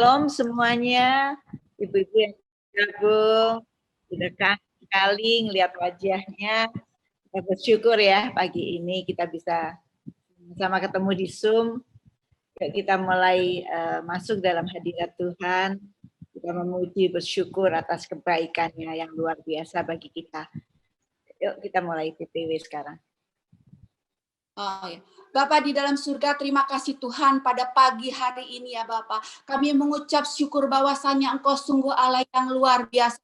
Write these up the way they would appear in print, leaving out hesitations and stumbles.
Shalom semuanya, ibu-ibu yang gabung, sudah kangen sekali ngelihat wajahnya. Kita bersyukur ya pagi ini kita bisa sama ketemu di Zoom. Yuk kita mulai masuk dalam hadirat Tuhan. Kita memuji, bersyukur atas kebaikannya yang luar biasa bagi kita. Yuk kita mulai TPW sekarang. Oh ya. Bapak di dalam surga, terima kasih Tuhan pada pagi hari ini ya Bapak. Kami mengucap syukur bahwasannya Engkau sungguh Allah yang luar biasa.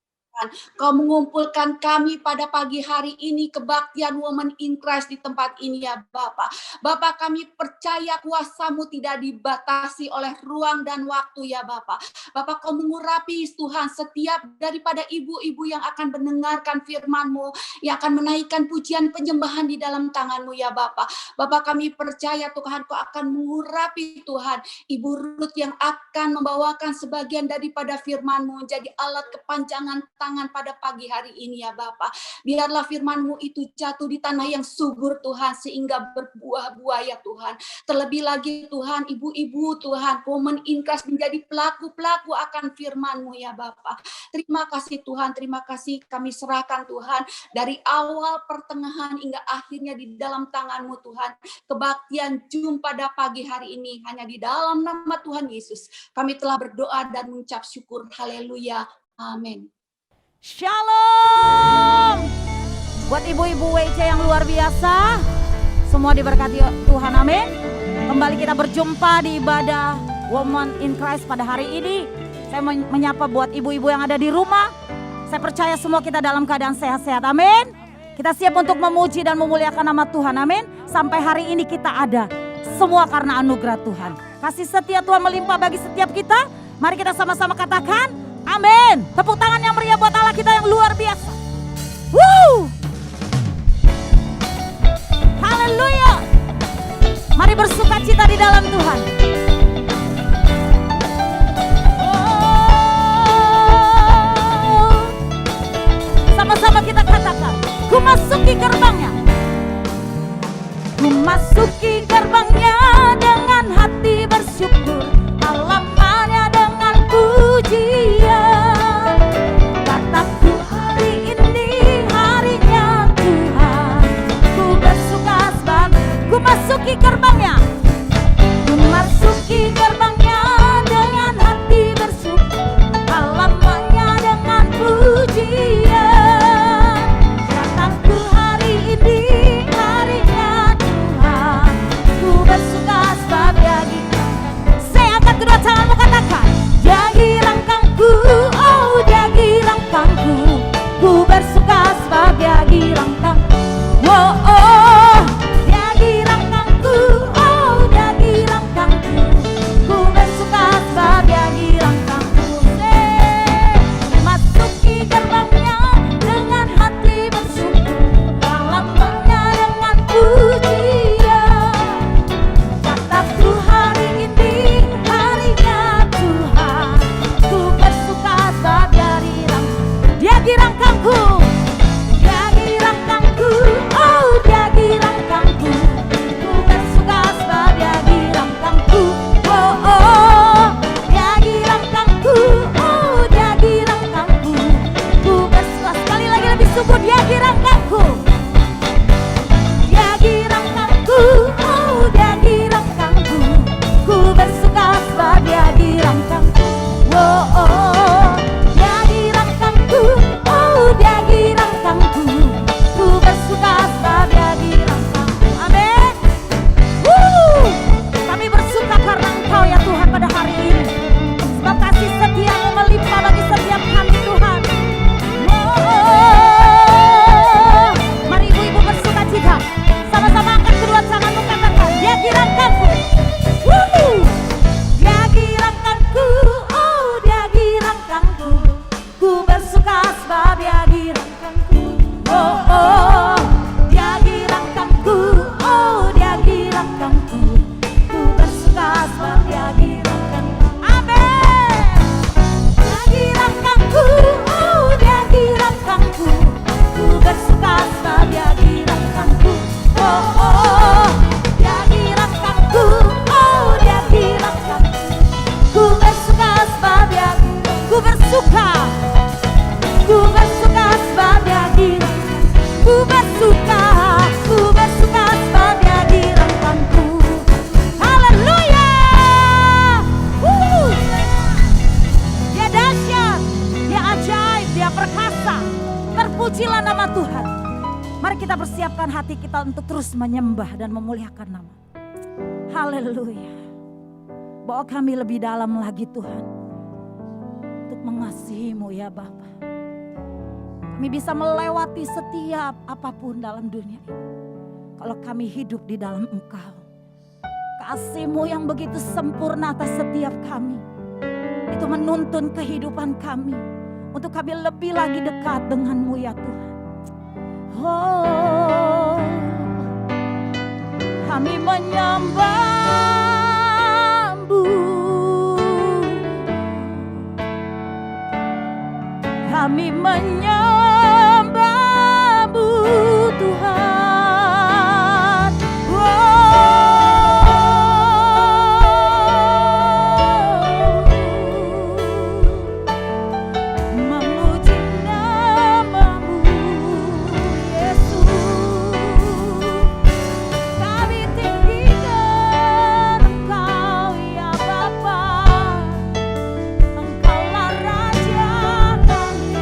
Kau mengumpulkan kami pada pagi hari ini kebaktian Women in Christ di tempat ini ya Bapak. Bapak, kami percaya kuasa-Mu tidak dibatasi oleh ruang dan waktu ya Bapak. Bapak, Kau mengurapi Tuhan setiap daripada ibu-ibu yang akan mendengarkan firman-Mu, yang akan menaikkan pujian penyembahan di dalam tangan-Mu ya Bapak. Bapak, kami percaya Tuhan Kau akan mengurapi Tuhan Ibu Ruth yang akan membawakan sebagian daripada firman-Mu menjadi alat kepanjangan tangan pada pagi hari ini ya Bapak. Biarlah firman-Mu itu jatuh di tanah yang subur Tuhan sehingga berbuah-buah ya Tuhan. Terlebih lagi Tuhan, ibu-ibu Tuhan, Women in Christ menjadi pelaku-pelaku akan firman-Mu ya Bapak. Terima kasih Tuhan, terima kasih kami serahkan Tuhan dari awal pertengahan hingga akhirnya di dalam tangan-Mu Tuhan. Kebaktian Zoom pada pagi hari ini hanya di dalam nama Tuhan Yesus. Kami telah berdoa dan mengucap syukur. Haleluya. Amin. Shalom. Buat ibu-ibu WC yang luar biasa, semua diberkati Tuhan, amin. Kembali kita berjumpa di ibadah Women in Christ pada hari ini. Saya menyapa buat ibu-ibu yang ada di rumah. Saya percaya semua kita dalam keadaan sehat-sehat, amin. Kita siap untuk memuji dan memuliakan nama Tuhan, amin. Sampai hari ini kita ada, semua karena anugerah Tuhan. Kasih setia Tuhan melimpah bagi setiap kita. Mari kita sama-sama katakan, amin. Tepuk tangan yang meriah buat Allah kita yang luar biasa. Woo! Haleluya. Mari bersuka cita di dalam Tuhan. Oh. Sama-sama kita katakan, ku masuki gerbangnya. Ku masuki gerbangnya dengan hati bersyukur. Halamannya dengan pujian. Kataku hari ini harinya Tuhan. Ku bersuka sebab ku masuki gerbangnya. Ku masuki gerbangnya dengan hati bersyukur. Halamannya dengan pujian. Kataku hari ini harinya Tuhan. Ku bersuka bersuka setia di rentangku. Haleluya. Dia dahsyat, dia ajaib, dia perkasa. Terpujilah nama Tuhan. Mari kita persiapkan hati kita untuk terus menyembah dan memuliakan nama. Haleluya. Bawa kami lebih dalam lagi Tuhan, untuk mengasihi-Mu ya Bapa. Kami bisa melewati setiap apapun dalam dunia ini, kalau kami hidup di dalam Engkau. Kasih-Mu yang begitu sempurna atas setiap kami, itu menuntun kehidupan kami, untuk kami lebih lagi dekat dengan-Mu ya Tuhan. Oh, kami menyembah-Mu, kami menyembah-Mu Tuhan. Memuji nama-Mu Yesus. Kami tinggikan Engkau ya Bapa, Engkaulah Raja kami.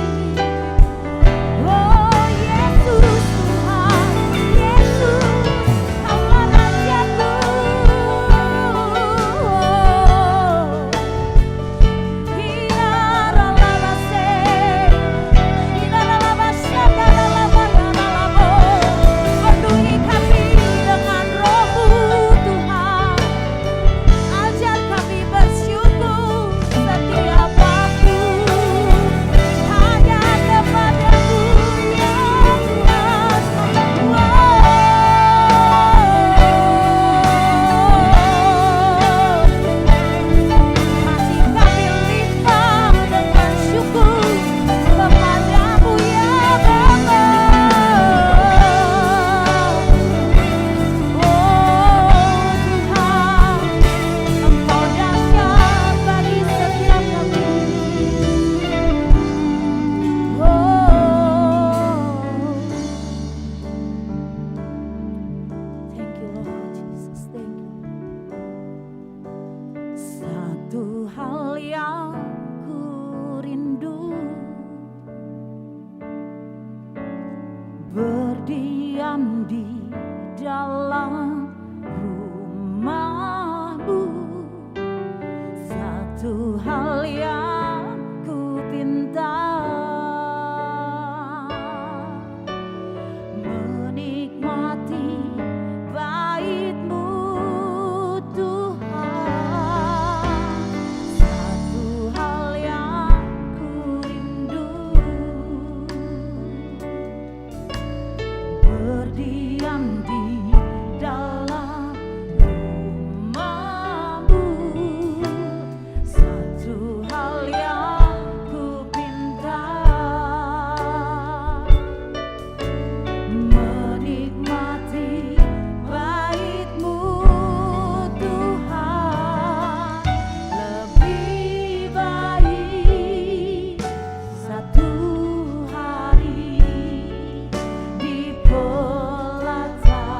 Oh Yesus Tuhan, Yesus, Engkaulah Rajaku. Penuhi kami dengan Roh-Mu Tuhan. Ajar kami bersyukur setiap waktu hanya kepada-Mu ya Tuhan. Masih kami limpah dengan syukur kepada-Mu ya Bapa. Oh Tuhan, Engkau dahsyat bagi setiap kami. Thank you Lord Jesus, thank you. Satu hal yang ku rindu, berdiam di dalam rumah-Mu. Satu hal yang ku pinta, menikmati bait-Mu Tuhan. Satu hal yang ku rindu, berdiam di dalam rumah-Mu. Satu hal yang ku pinta, menikmati bait-Mu Tuhan. Lebih baik satu hari di pelataran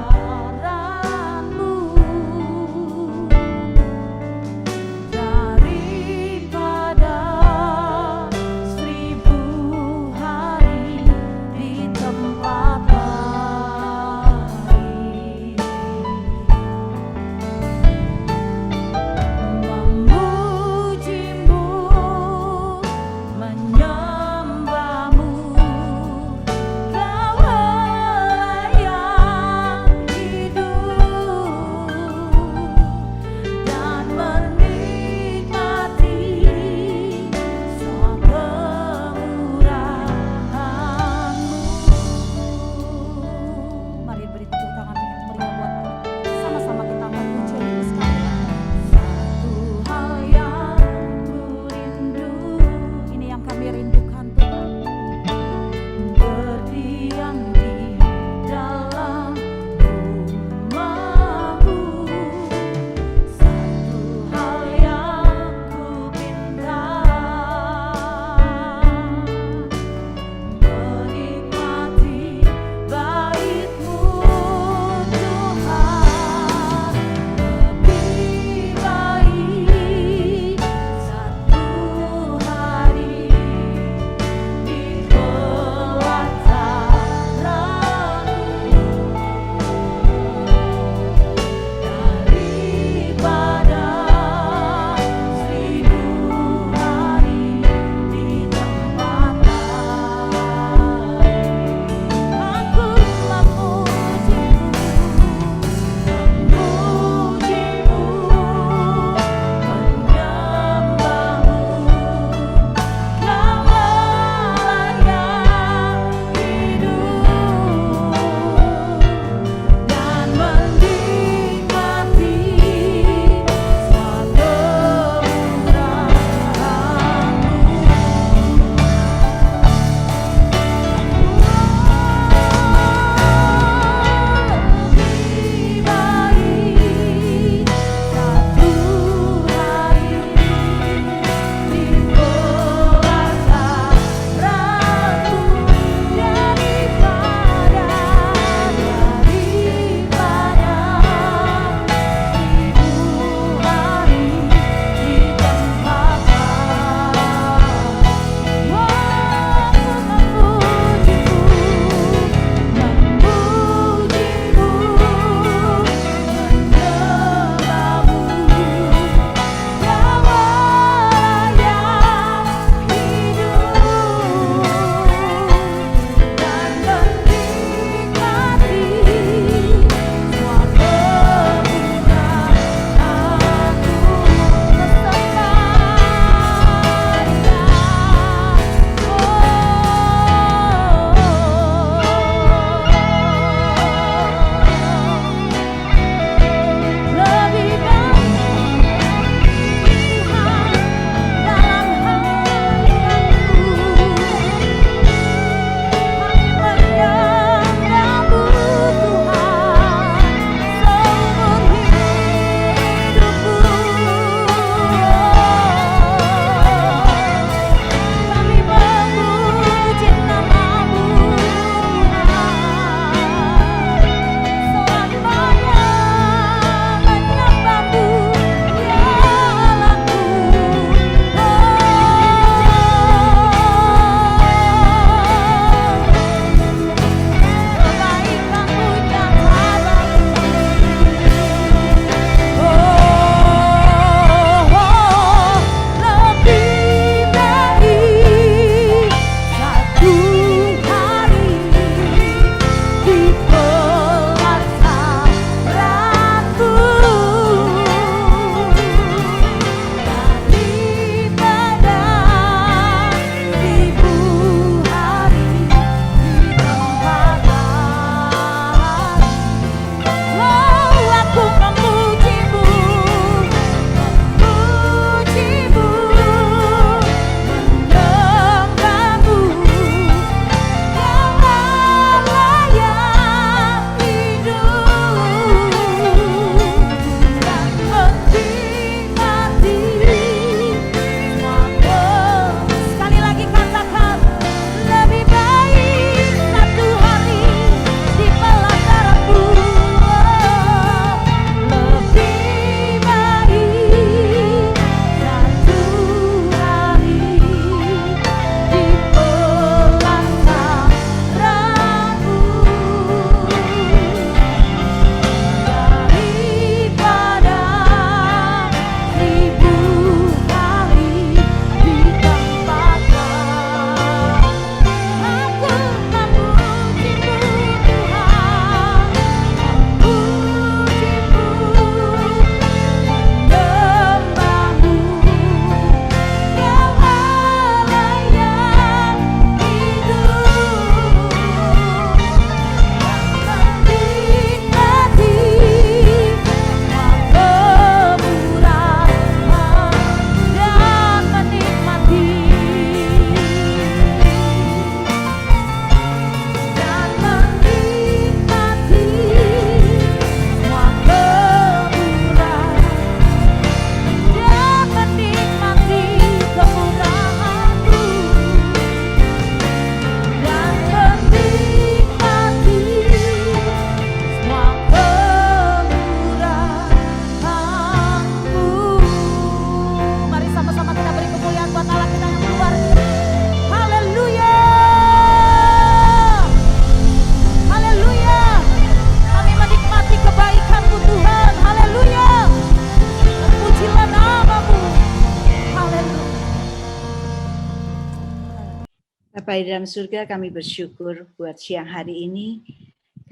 Bapa di dalam surga, kami bersyukur buat siang hari ini.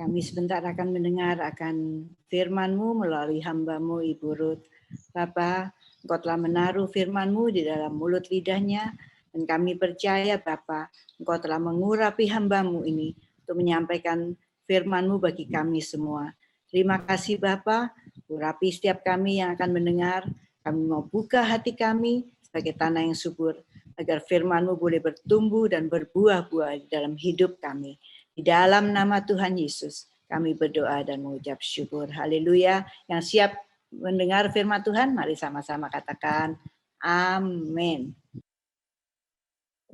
Kami sebentar akan mendengar akan firman-Mu melalui hamba-Mu Ibu Ruth. Bapa, Engkau telah menaruh firman-Mu di dalam mulut lidahnya, dan kami percaya Bapa, Engkau telah mengurapi hamba-Mu ini untuk menyampaikan firman-Mu bagi kami semua. Terima kasih Bapa, urapi setiap kami yang akan mendengar. Kami mau buka hati kami sebagai tanah yang subur, agar firman-Mu boleh bertumbuh dan berbuah-buah di dalam hidup kami. Di dalam nama Tuhan Yesus, kami berdoa dan mengucap syukur. Haleluya. Yang siap mendengar firman Tuhan, mari sama-sama katakan amin.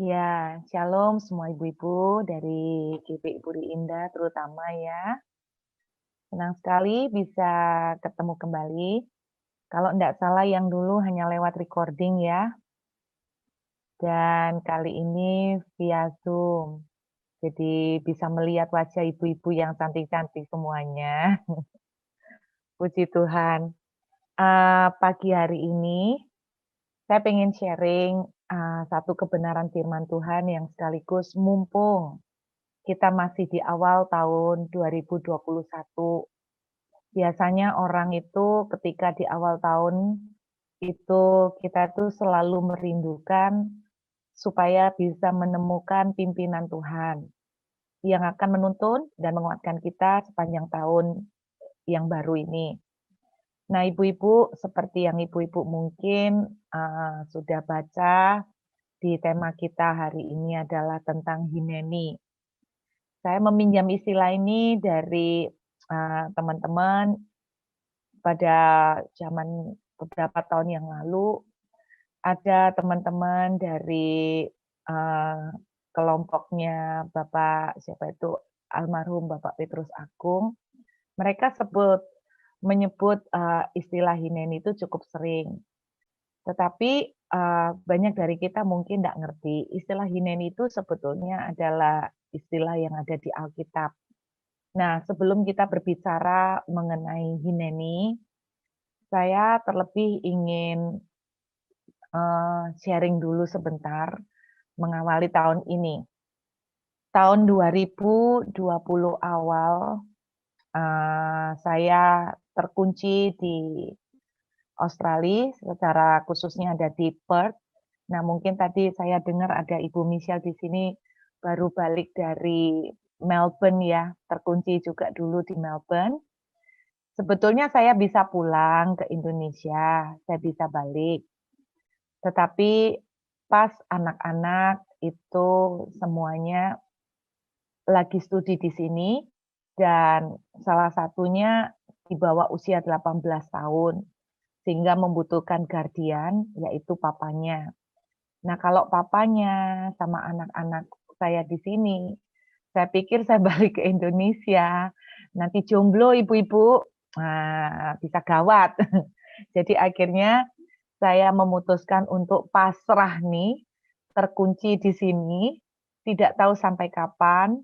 Ya, shalom semua ibu-ibu dari GPI Puri Indah terutama ya. Senang sekali bisa ketemu kembali. Kalau enggak salah yang dulu hanya lewat recording ya. Dan kali ini via Zoom. Jadi bisa melihat wajah ibu-ibu yang cantik-cantik semuanya. Puji Tuhan. Pagi hari ini saya pengen sharing satu kebenaran firman Tuhan yang sekaligus mumpung kita masih di awal tahun 2021. Biasanya orang itu ketika di awal tahun itu kita tuh selalu merindukan supaya bisa menemukan pimpinan Tuhan yang akan menuntun dan menguatkan kita sepanjang tahun yang baru ini. Nah, ibu-ibu, seperti yang ibu-ibu mungkin sudah baca, di tema kita hari ini adalah tentang Hineni. Saya meminjam istilah ini dari teman-teman pada zaman beberapa tahun yang lalu. Ada teman-teman dari kelompoknya Bapak siapa itu almarhum Bapak Petrus Agung, mereka menyebut istilah Hineni itu cukup sering. Tetapi banyak dari kita mungkin tidak ngerti istilah Hineni itu sebetulnya adalah istilah yang ada di Alkitab. Nah, sebelum kita berbicara mengenai Hineni, saya terlebih ingin sharing dulu sebentar mengawali tahun ini. Tahun 2020 awal, saya terkunci di Australia, secara khususnya ada di Perth. Nah, mungkin tadi saya dengar ada Ibu Michelle di sini baru balik dari Melbourne ya, terkunci juga dulu di Melbourne. Sebetulnya saya bisa pulang ke Indonesia, saya bisa balik. Tetapi pas anak-anak itu semuanya lagi studi di sini dan salah satunya di bawah usia 18 tahun sehingga membutuhkan guardian yaitu papanya. Nah, kalau papanya sama anak-anak saya di sini, saya pikir saya balik ke Indonesia, nanti jomblo ibu-ibu, nah, bisa gawat. Jadi akhirnya saya memutuskan untuk pasrah nih, terkunci di sini, tidak tahu sampai kapan.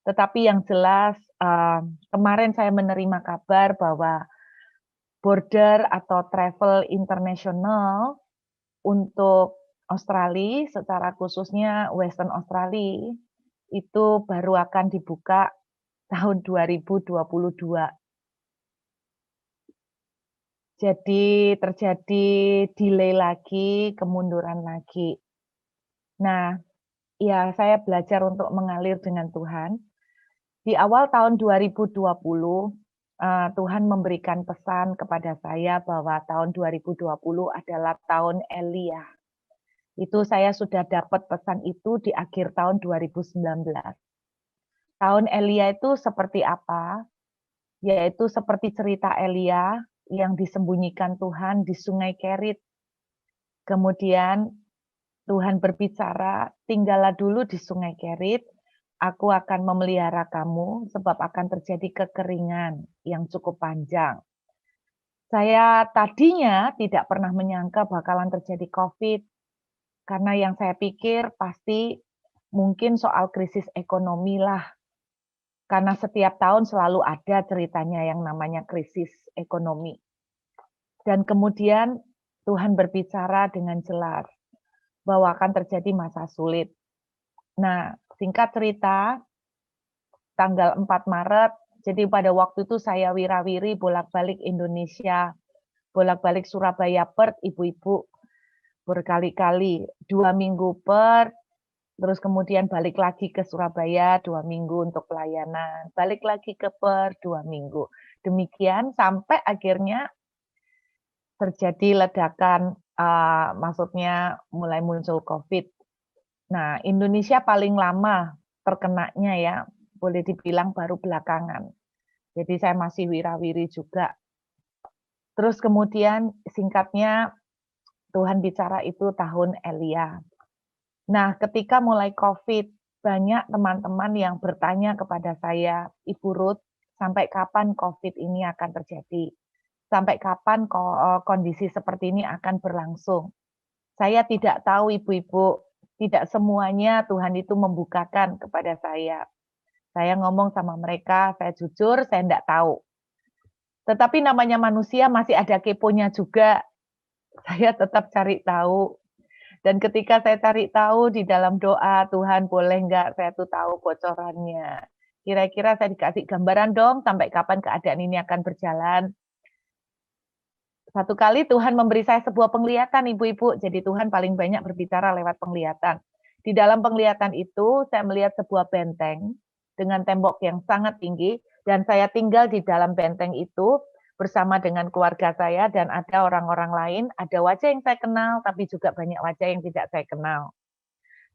Tetapi yang jelas kemarin saya menerima kabar bahwa border atau travel internasional untuk Australia, secara khususnya Western Australia, itu baru akan dibuka tahun 2022. Jadi terjadi delay lagi, kemunduran lagi. Nah, ya saya belajar untuk mengalir dengan Tuhan. Di awal tahun 2020, Tuhan memberikan pesan kepada saya bahwa tahun 2020 adalah tahun Elia. Itu saya sudah dapat pesan itu di akhir tahun 2019. Tahun Elia itu seperti apa? Yaitu seperti cerita Elia yang disembunyikan Tuhan di Sungai Kerit. Kemudian Tuhan berbicara, tinggallah dulu di Sungai Kerit, aku akan memelihara kamu sebab akan terjadi kekeringan yang cukup panjang. Saya tadinya tidak pernah menyangka bakalan terjadi COVID, karena yang saya pikir pasti mungkin soal krisis ekonomi lah. Karena setiap tahun selalu ada ceritanya yang namanya krisis ekonomi. Dan kemudian Tuhan berbicara dengan jelas bahwa akan terjadi masa sulit. Nah, Singkat cerita, tanggal 4 Maret, jadi pada waktu itu saya wirawiri bolak-balik Indonesia, bolak-balik Surabaya, Perth, ibu-ibu berkali-kali, 2 minggu Perth, terus kemudian balik lagi ke Surabaya 2 minggu untuk pelayanan, balik lagi ke Perth 2 minggu. Demikian sampai akhirnya terjadi ledakan, maksudnya mulai muncul COVID. Nah, Indonesia paling lama terkenanya ya, boleh dibilang baru belakangan. Jadi saya masih wirawiri juga. Terus kemudian singkatnya Tuhan bicara itu tahun Elia. Nah, ketika mulai COVID, banyak teman-teman yang bertanya kepada saya, Ibu Ruth, sampai kapan COVID ini akan terjadi? Sampai kapan kondisi seperti ini akan berlangsung? Saya tidak tahu ibu-ibu, tidak semuanya Tuhan itu membukakan kepada saya. Saya ngomong sama mereka, saya jujur, saya tidak tahu. Tetapi namanya manusia masih ada keponya juga. Saya tetap cari tahu. Dan ketika saya cari tahu di dalam doa, Tuhan boleh nggak saya tuh tahu bocorannya. Kira-kira saya dikasih gambaran dong sampai kapan keadaan ini akan berjalan. Satu kali Tuhan memberi saya sebuah penglihatan, ibu-ibu. Jadi Tuhan paling banyak berbicara lewat penglihatan. Di dalam penglihatan itu, saya melihat sebuah benteng dengan tembok yang sangat tinggi, dan saya tinggal di dalam benteng itu bersama dengan keluarga saya, dan ada orang-orang lain, ada wajah yang saya kenal, tapi juga banyak wajah yang tidak saya kenal.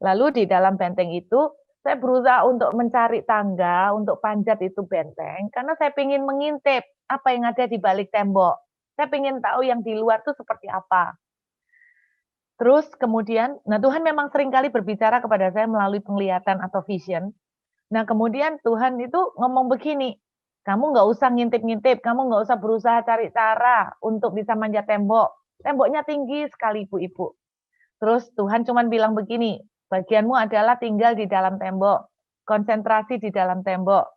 Lalu di dalam benteng itu, saya berusaha untuk mencari tangga, untuk panjat itu benteng, karena saya ingin mengintip apa yang ada di balik tembok. Saya ingin tahu yang di luar itu seperti apa. Terus kemudian, nah Tuhan memang seringkali berbicara kepada saya melalui penglihatan atau vision. Nah kemudian Tuhan itu ngomong begini, kamu nggak usah ngintip-ngintip, kamu nggak usah berusaha cari cara untuk bisa manjat tembok. Temboknya tinggi sekali ibu-ibu. Terus Tuhan cuma bilang begini, bagianmu adalah tinggal di dalam tembok, konsentrasi di dalam tembok,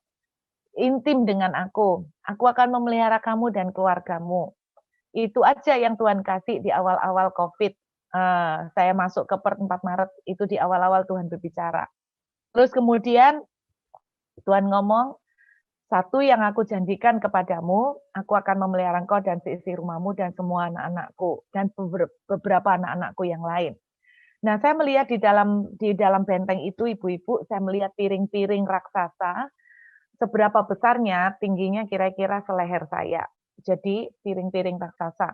intim dengan aku akan memelihara kamu dan keluargamu. Itu aja yang Tuhan kasih di awal-awal COVID. Saya masuk ke 4 Maret, itu di awal-awal Tuhan berbicara. Terus kemudian Tuhan ngomong, satu yang aku janjikan kepadamu, aku akan memelihara engkau dan seisi rumahmu dan semua anak-anakku, dan beberapa anak-anakku yang lain. Nah, saya melihat di dalam benteng itu, ibu-ibu, saya melihat piring-piring raksasa, seberapa besarnya, tingginya kira-kira seleher saya. Jadi piring-piring raksasa.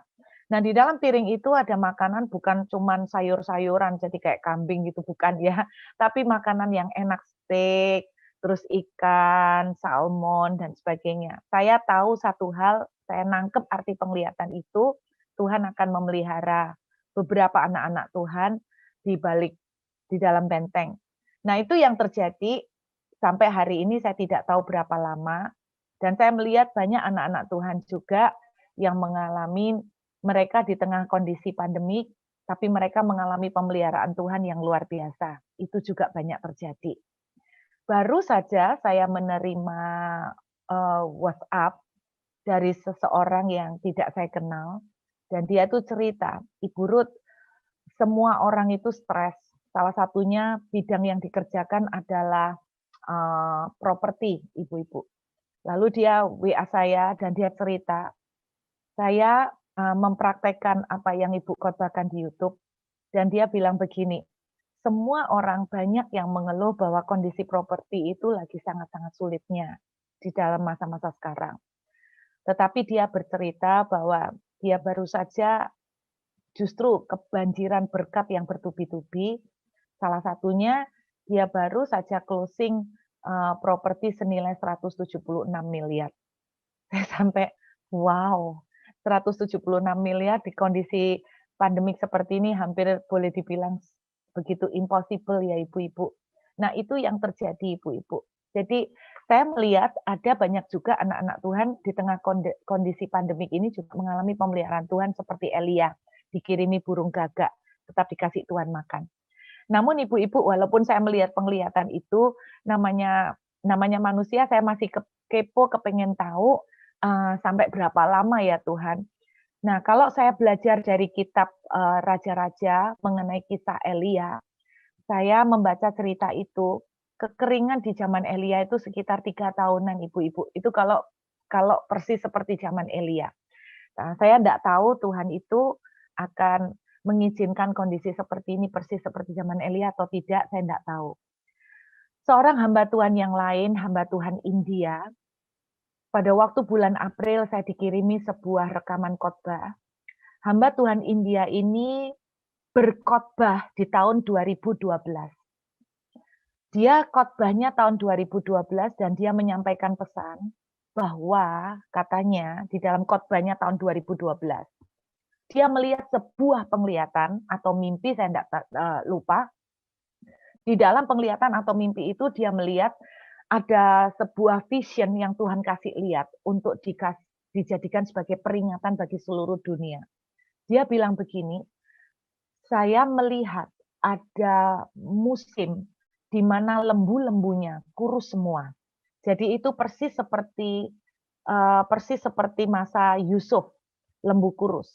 Nah, di dalam piring itu ada makanan bukan cuman sayur-sayuran, jadi kayak kambing gitu, bukan ya. Tapi makanan yang enak, steak, terus ikan, salmon, dan sebagainya. Saya tahu satu hal, saya nangkep arti penglihatan itu, Tuhan akan memelihara beberapa anak-anak Tuhan di dalam benteng. Nah, itu yang terjadi sampai hari ini saya tidak tahu berapa lama. Dan saya melihat banyak anak-anak Tuhan juga yang mengalami, mereka di tengah kondisi pandemik, tapi mereka mengalami pemeliharaan Tuhan yang luar biasa. Itu juga banyak terjadi. Baru saja saya menerima WhatsApp dari seseorang yang tidak saya kenal, dan dia tuh cerita, Ibu Ruth, semua orang itu stres. Salah satunya bidang yang dikerjakan adalah properti, ibu-ibu. Lalu dia WA saya dan dia cerita, saya mempraktekkan apa yang Ibu khotbahkan di YouTube, dan dia bilang begini, semua orang banyak yang mengeluh bahwa kondisi properti itu lagi sangat-sangat sulitnya di dalam masa-masa sekarang. Tetapi dia bercerita bahwa dia baru saja justru kebanjiran berkat yang bertubi-tubi. Salah satunya dia baru saja closing properti senilai 176 miliar. Saya sampai, wow, 176 miliar di kondisi pandemik seperti ini hampir boleh dibilang begitu impossible ya ibu-ibu. Nah itu yang terjadi ibu-ibu. Jadi saya melihat ada banyak juga anak-anak Tuhan di tengah kondisi pandemik ini juga mengalami pemeliharaan Tuhan seperti Elia, dikirimi burung gagak, tetap dikasih Tuhan makan. Namun ibu-ibu, walaupun saya melihat penglihatan itu, namanya manusia, saya masih kepo, kepengen tahu sampai berapa lama ya Tuhan. Nah, kalau saya belajar dari kitab Raja-Raja mengenai kisah Elia, saya membaca cerita itu, kekeringan di zaman Elia itu sekitar 3 tahunan ibu-ibu. Itu kalau persis seperti zaman Elia. Nah, saya tidak tahu Tuhan itu akan mengizinkan kondisi seperti ini persis seperti zaman Elia atau tidak, saya tidak tahu. Seorang hamba Tuhan yang lain, hamba Tuhan India, pada waktu bulan April saya dikirimi sebuah rekaman khotbah. Hamba Tuhan India ini berkhotbah di tahun 2012. Dia khotbahnya tahun 2012 dan dia menyampaikan pesan bahwa katanya di dalam khotbahnya tahun 2012 dia melihat sebuah penglihatan atau mimpi, saya tidak lupa. Di dalam penglihatan atau mimpi itu dia melihat ada sebuah vision yang Tuhan kasih lihat untuk dijadikan sebagai peringatan bagi seluruh dunia. Dia bilang begini, saya melihat ada musim di mana lembu-lembunya kurus semua. Jadi itu persis seperti masa Yusuf, lembu kurus.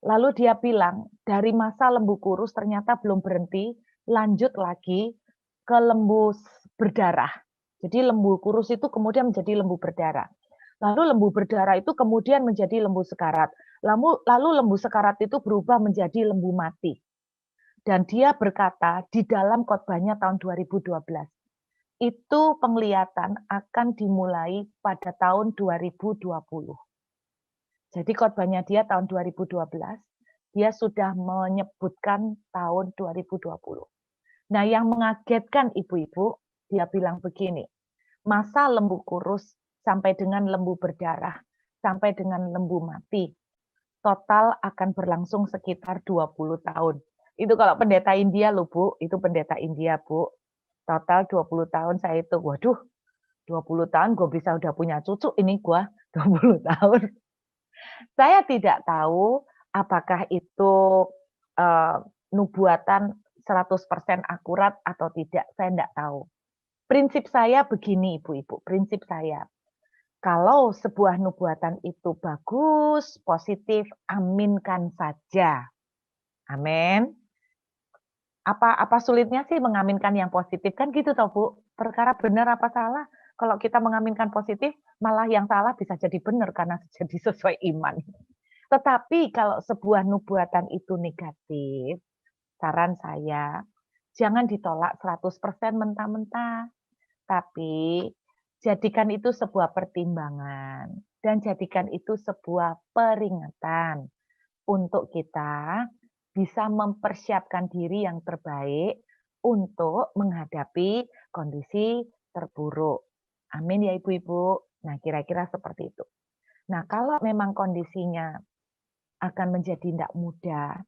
Lalu dia bilang, dari masa lembu kurus ternyata belum berhenti, lanjut lagi ke lembu berdarah. Jadi lembu kurus itu kemudian menjadi lembu berdarah. Lalu lembu berdarah itu kemudian menjadi lembu sekarat. Lalu lembu sekarat itu berubah menjadi lembu mati. Dan dia berkata di dalam khotbahnya tahun 2012, itu penglihatan akan dimulai pada tahun 2020. Jadi khotbahnya dia tahun 2012, dia sudah menyebutkan tahun 2020. Nah, yang mengagetkan ibu-ibu, dia bilang begini, masa lembu kurus sampai dengan lembu berdarah, sampai dengan lembu mati, total akan berlangsung sekitar 20 tahun. Itu kalau pendeta India loh Bu, itu pendeta India Bu. Total 20 tahun saya itu, waduh, 20 tahun gue bisa udah punya cucu, ini gue 20 tahun. Saya tidak tahu apakah itu nubuatan 100% akurat atau tidak, saya tidak tahu. Prinsip saya begini ibu-ibu, prinsip saya. Kalau sebuah nubuatan itu bagus, positif, aminkan saja. Amin. Apa sulitnya sih mengaminkan yang positif? Kan gitu toh Bu, perkara benar apa salah. Kalau kita mengaminkan positif, malah yang salah bisa jadi benar karena jadi sesuai iman. Tetapi kalau sebuah nubuatan itu negatif, saran saya, jangan ditolak 100% mentah-mentah. Tapi jadikan itu sebuah pertimbangan dan jadikan itu sebuah peringatan untuk kita bisa mempersiapkan diri yang terbaik untuk menghadapi kondisi terburuk. Amin ya ibu-ibu. Nah kira-kira seperti itu. Nah kalau memang kondisinya akan menjadi tidak mudah,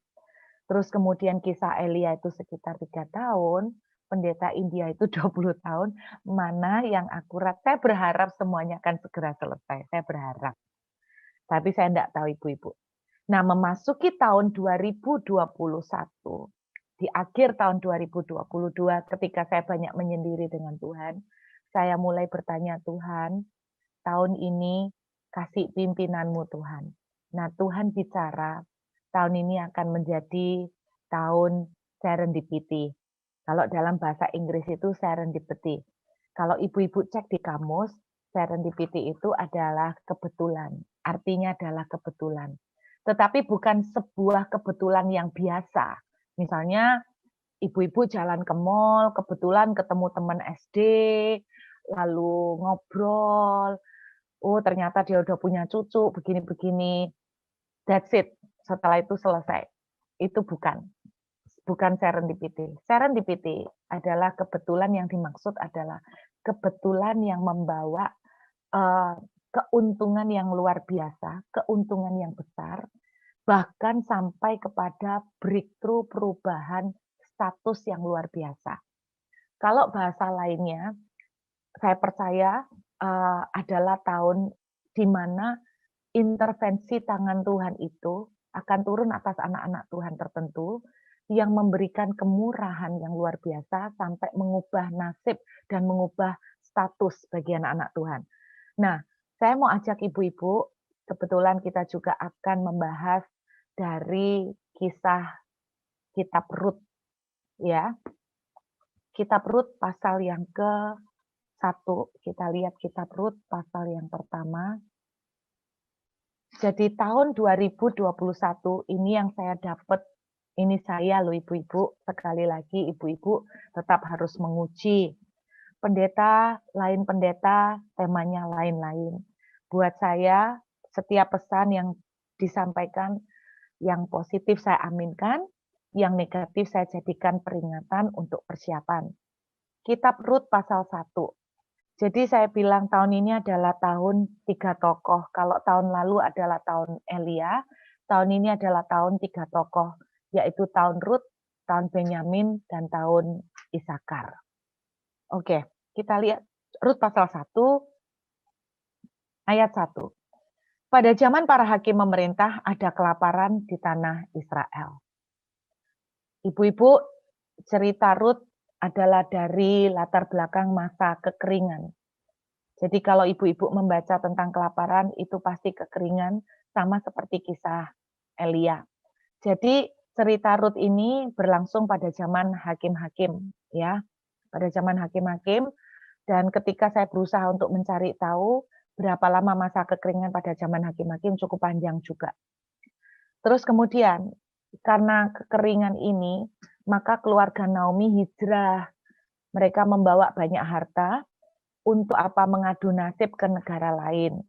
terus kemudian kisah Elia itu sekitar 3 tahun, pendeta India itu 20 tahun, mana yang akurat? Saya berharap semuanya akan segera selesai, saya berharap. Tapi saya tidak tahu ibu-ibu. Nah, memasuki tahun 2021, di akhir tahun 2022, ketika saya banyak menyendiri dengan Tuhan, saya mulai bertanya, Tuhan, tahun ini kasih pimpinanmu Tuhan. Nah, Tuhan bicara, tahun ini akan menjadi tahun serendipity. Kalau dalam bahasa Inggris itu serendipity. Kalau ibu-ibu cek di kamus, serendipity itu adalah kebetulan. Artinya adalah kebetulan. Tetapi bukan sebuah kebetulan yang biasa. Misalnya ibu-ibu jalan ke mall, kebetulan ketemu teman SD, lalu ngobrol, oh ternyata dia udah punya cucu, begini-begini. That's it. Setelah itu selesai. Itu bukan serendipity. Serendipity adalah kebetulan yang dimaksud adalah kebetulan yang membawa keuntungan yang luar biasa, keuntungan yang besar, bahkan sampai kepada breakthrough perubahan status yang luar biasa. Kalau bahasa lainnya, saya percaya adalah tahun di mana intervensi tangan Tuhan itu akan turun atas anak-anak Tuhan tertentu yang memberikan kemurahan yang luar biasa sampai mengubah nasib dan mengubah status bagi anak-anak Tuhan. Nah, saya mau ajak ibu-ibu, kebetulan kita juga akan membahas dari kisah kitab Rut, ya. Kitab Rut pasal yang ke-1, kita lihat Kitab Rut pasal yang pertama. Jadi tahun 2021 ini yang saya dapat, ini saya loh ibu-ibu, sekali lagi ibu-ibu tetap harus menguji. Pendeta, lain pendeta, temanya lain-lain. Buat saya, setiap pesan yang disampaikan, yang positif saya aminkan, yang negatif saya jadikan peringatan untuk persiapan. Kitab Rut pasal 1. Jadi saya bilang tahun ini adalah tahun 3 tokoh. Kalau tahun lalu adalah tahun Elia, tahun ini adalah tahun 3 tokoh, yaitu tahun Rut, tahun Benyamin, dan tahun Isakar. Oke, kita lihat Rut pasal 1, ayat 1. Pada zaman para hakim memerintah, ada kelaparan di tanah Israel. Ibu-ibu, cerita Rut adalah dari latar belakang masa kekeringan. Jadi kalau ibu-ibu membaca tentang kelaparan, itu pasti kekeringan, sama seperti kisah Elia. Jadi cerita Rut ini berlangsung pada zaman hakim-hakim, ya, pada zaman hakim-hakim. Dan ketika saya berusaha untuk mencari tahu berapa lama masa kekeringan pada zaman hakim-hakim, cukup panjang juga. Terus kemudian, karena kekeringan ini, maka keluarga Naomi hijrah. Mereka membawa banyak harta untuk apa mengadu nasib ke negara lain.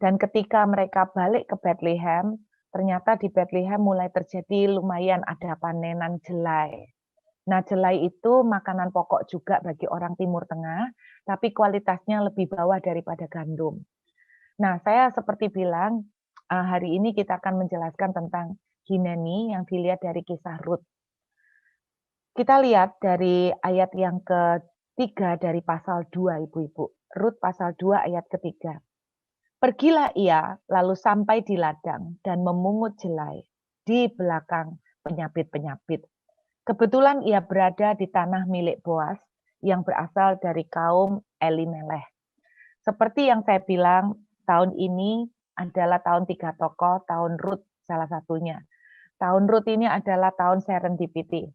Dan ketika mereka balik ke Bethlehem, ternyata di Bethlehem mulai terjadi lumayan ada panenan jelai. Nah, jelai itu makanan pokok juga bagi orang Timur Tengah, tapi kualitasnya lebih bawah daripada gandum. Nah, saya seperti bilang, hari ini kita akan menjelaskan tentang Hineni yang dilihat dari kisah Rut. Kita lihat dari ayat yang ke-3 dari pasal 2, ibu-ibu. Rut pasal 2 ayat ke-3. Pergilah ia lalu sampai di ladang dan memungut jelai di belakang penyapit-penyapit. Kebetulan ia berada di tanah milik Boas yang berasal dari kaum Elimelech. Seperti yang saya bilang, tahun ini adalah tahun 3 tokoh, tahun Rut salah satunya. Tahun Rut ini adalah tahun serendipity,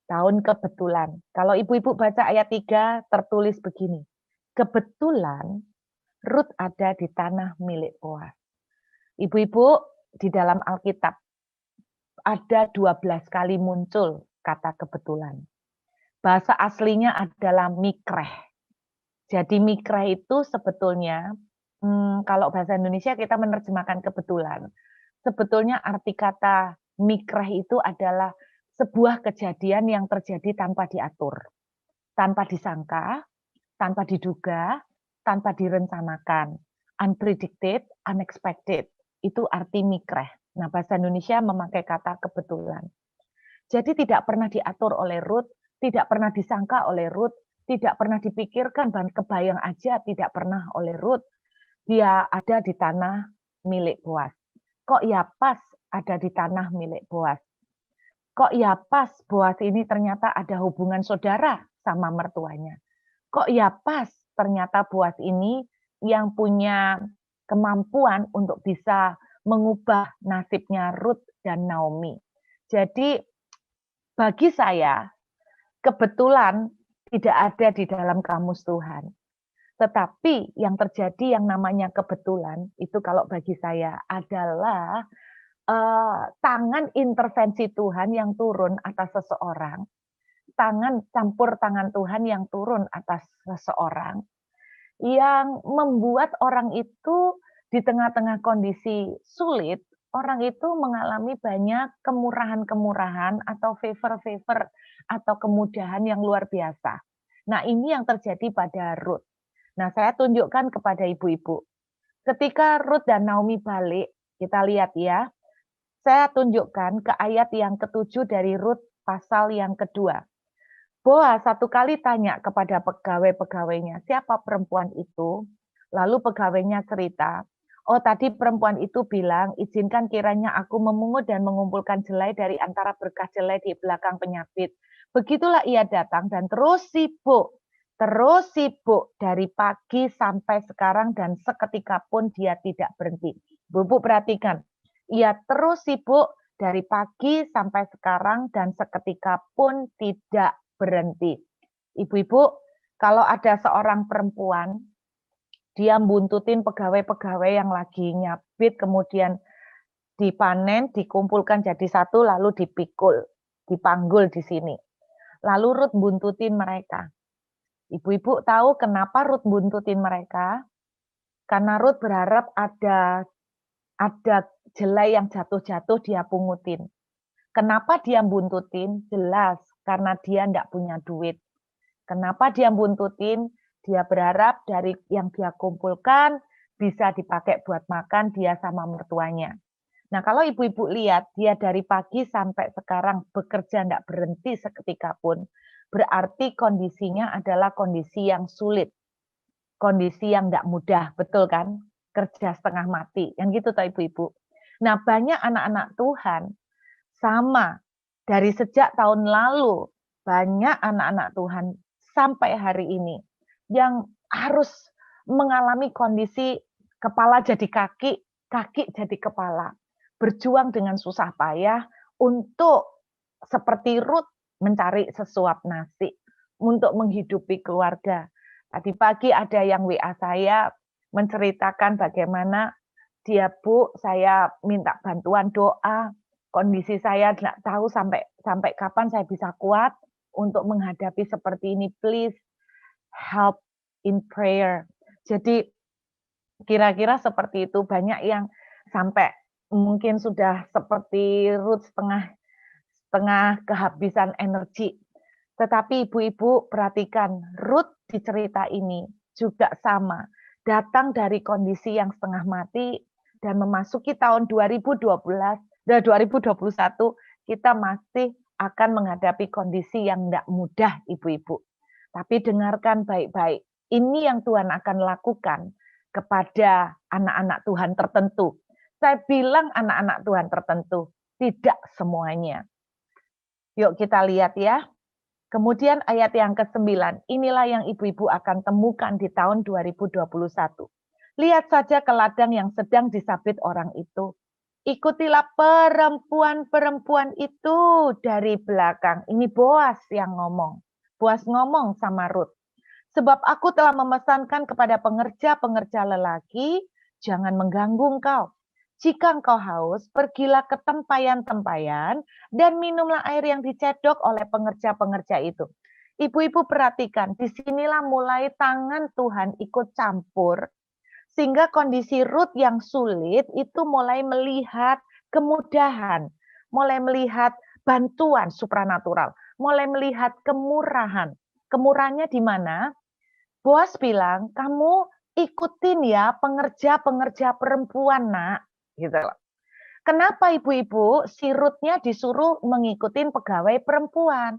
tahun kebetulan. Kalau ibu-ibu baca ayat 3 tertulis begini, kebetulan Rut ada di tanah milik Boas. Ibu-ibu, di dalam Alkitab ada 12 kali muncul kata kebetulan. Bahasa aslinya adalah mikreh. Jadi mikreh itu sebetulnya, kalau bahasa Indonesia kita menerjemahkan kebetulan. Sebetulnya arti kata mikreh itu adalah sebuah kejadian yang terjadi tanpa diatur, tanpa disangka, tanpa diduga, tanpa direncanakan. Unpredicted, unexpected. Itu arti mikreh. Nah, bahasa Indonesia memakai kata kebetulan. Jadi tidak pernah diatur oleh Rut, tidak pernah disangka oleh Rut, tidak pernah dipikirkan, bahkan kebayang aja tidak pernah oleh Rut. Dia ada di tanah milik Boas. Kok ya pas ada di tanah milik Boas? Kok ya pas Boas ini ternyata ada hubungan saudara sama mertuanya? Kok ya pas ternyata Boas ini yang punya kemampuan untuk bisa mengubah nasibnya Rut dan Naomi. Jadi bagi saya, kebetulan tidak ada di dalam kamus Tuhan. Tetapi yang terjadi yang namanya kebetulan, itu kalau bagi saya adalah tangan intervensi Tuhan yang turun atas seseorang, campur tangan Tuhan yang turun atas seseorang, yang membuat orang itu di tengah-tengah kondisi sulit, orang itu mengalami banyak kemurahan-kemurahan atau favor-favor atau kemudahan yang luar biasa. Nah, ini yang terjadi pada Rut. Nah, saya tunjukkan kepada ibu-ibu. Ketika Rut dan Naomi balik, kita lihat ya, saya tunjukkan ke ayat yang ke-7 dari Rut pasal yang kedua. Boas satu kali tanya kepada pegawai-pegawainya, siapa perempuan itu? Lalu pegawainya cerita, oh tadi perempuan itu bilang, izinkan kiranya aku memungut dan mengumpulkan jelai dari antara berkas jelai di belakang penyapit. Begitulah ia datang dan terus sibuk dari pagi sampai sekarang dan seketika pun dia tidak berhenti. Bu perhatikan, ia terus sibuk dari pagi sampai sekarang dan seketika pun tidak berhenti. Ibu-ibu, kalau ada seorang perempuan, dia buntutin pegawai-pegawai yang lagi nyabit, kemudian dipanen, dikumpulkan jadi satu, lalu dipikul, dipanggul di sini. Lalu Ruth buntutin mereka. Ibu-ibu tahu kenapa Ruth buntutin mereka? Karena Ruth berharap ada jelai yang jatuh-jatuh dia pungutin. Kenapa dia buntutin? Jelas, karena dia enggak punya duit. Kenapa dia buntutin? Dia berharap dari yang dia kumpulkan bisa dipakai buat makan dia sama mertuanya. Nah, kalau ibu-ibu lihat, dia dari pagi sampai sekarang bekerja enggak berhenti seketika pun, berarti kondisinya adalah kondisi yang sulit. Kondisi yang enggak mudah, betul kan? Kerja setengah mati, yang gitu toh ibu-ibu. Nah, banyak anak-anak Tuhan sama dari sejak tahun lalu, banyak anak-anak Tuhan sampai hari ini yang harus mengalami kondisi kepala jadi kaki, kaki jadi kepala. Berjuang dengan susah payah untuk seperti Ruth mencari sesuap nasi untuk menghidupi keluarga. Tadi pagi ada yang WA saya menceritakan bagaimana dia, Bu, saya minta bantuan doa. Kondisi saya tidak tahu sampai kapan saya bisa kuat untuk menghadapi seperti ini. Please help in prayer. Jadi kira-kira seperti itu, banyak yang sampai mungkin sudah seperti Ruth setengah kehabisan energi. Tetapi ibu-ibu perhatikan, Ruth di cerita ini juga sama. Datang dari kondisi yang setengah mati dan memasuki tahun 2021, kita masih akan menghadapi kondisi yang tidak mudah, ibu-ibu. Tapi dengarkan baik-baik. Ini yang Tuhan akan lakukan kepada anak-anak Tuhan tertentu. Saya bilang anak-anak Tuhan tertentu, tidak semuanya. Yuk kita lihat ya. Kemudian ayat yang ke-9, inilah yang ibu-ibu akan temukan di tahun 2021. Lihat saja ke ladang yang sedang disabit orang itu. Ikutilah perempuan-perempuan itu dari belakang. Ini Boas yang ngomong. Boas ngomong sama Ruth. Sebab aku telah memesankan kepada pengerja-pengerja lelaki, jangan mengganggu engkau. Jika engkau haus, pergilah ke tempayan-tempayan dan minumlah air yang dicedok oleh pengerja-pengerja itu. Ibu-ibu perhatikan, disinilah mulai tangan Tuhan ikut campur, sehingga kondisi Ruth yang sulit itu mulai melihat kemudahan, mulai melihat bantuan supranatural, mulai melihat kemurahan. Kemurahannya di mana? Boas bilang, kamu ikutin ya pengerja-pengerja perempuan, nak. Gitu loh. Kenapa ibu-ibu si Ruth-nya disuruh mengikutin pegawai perempuan?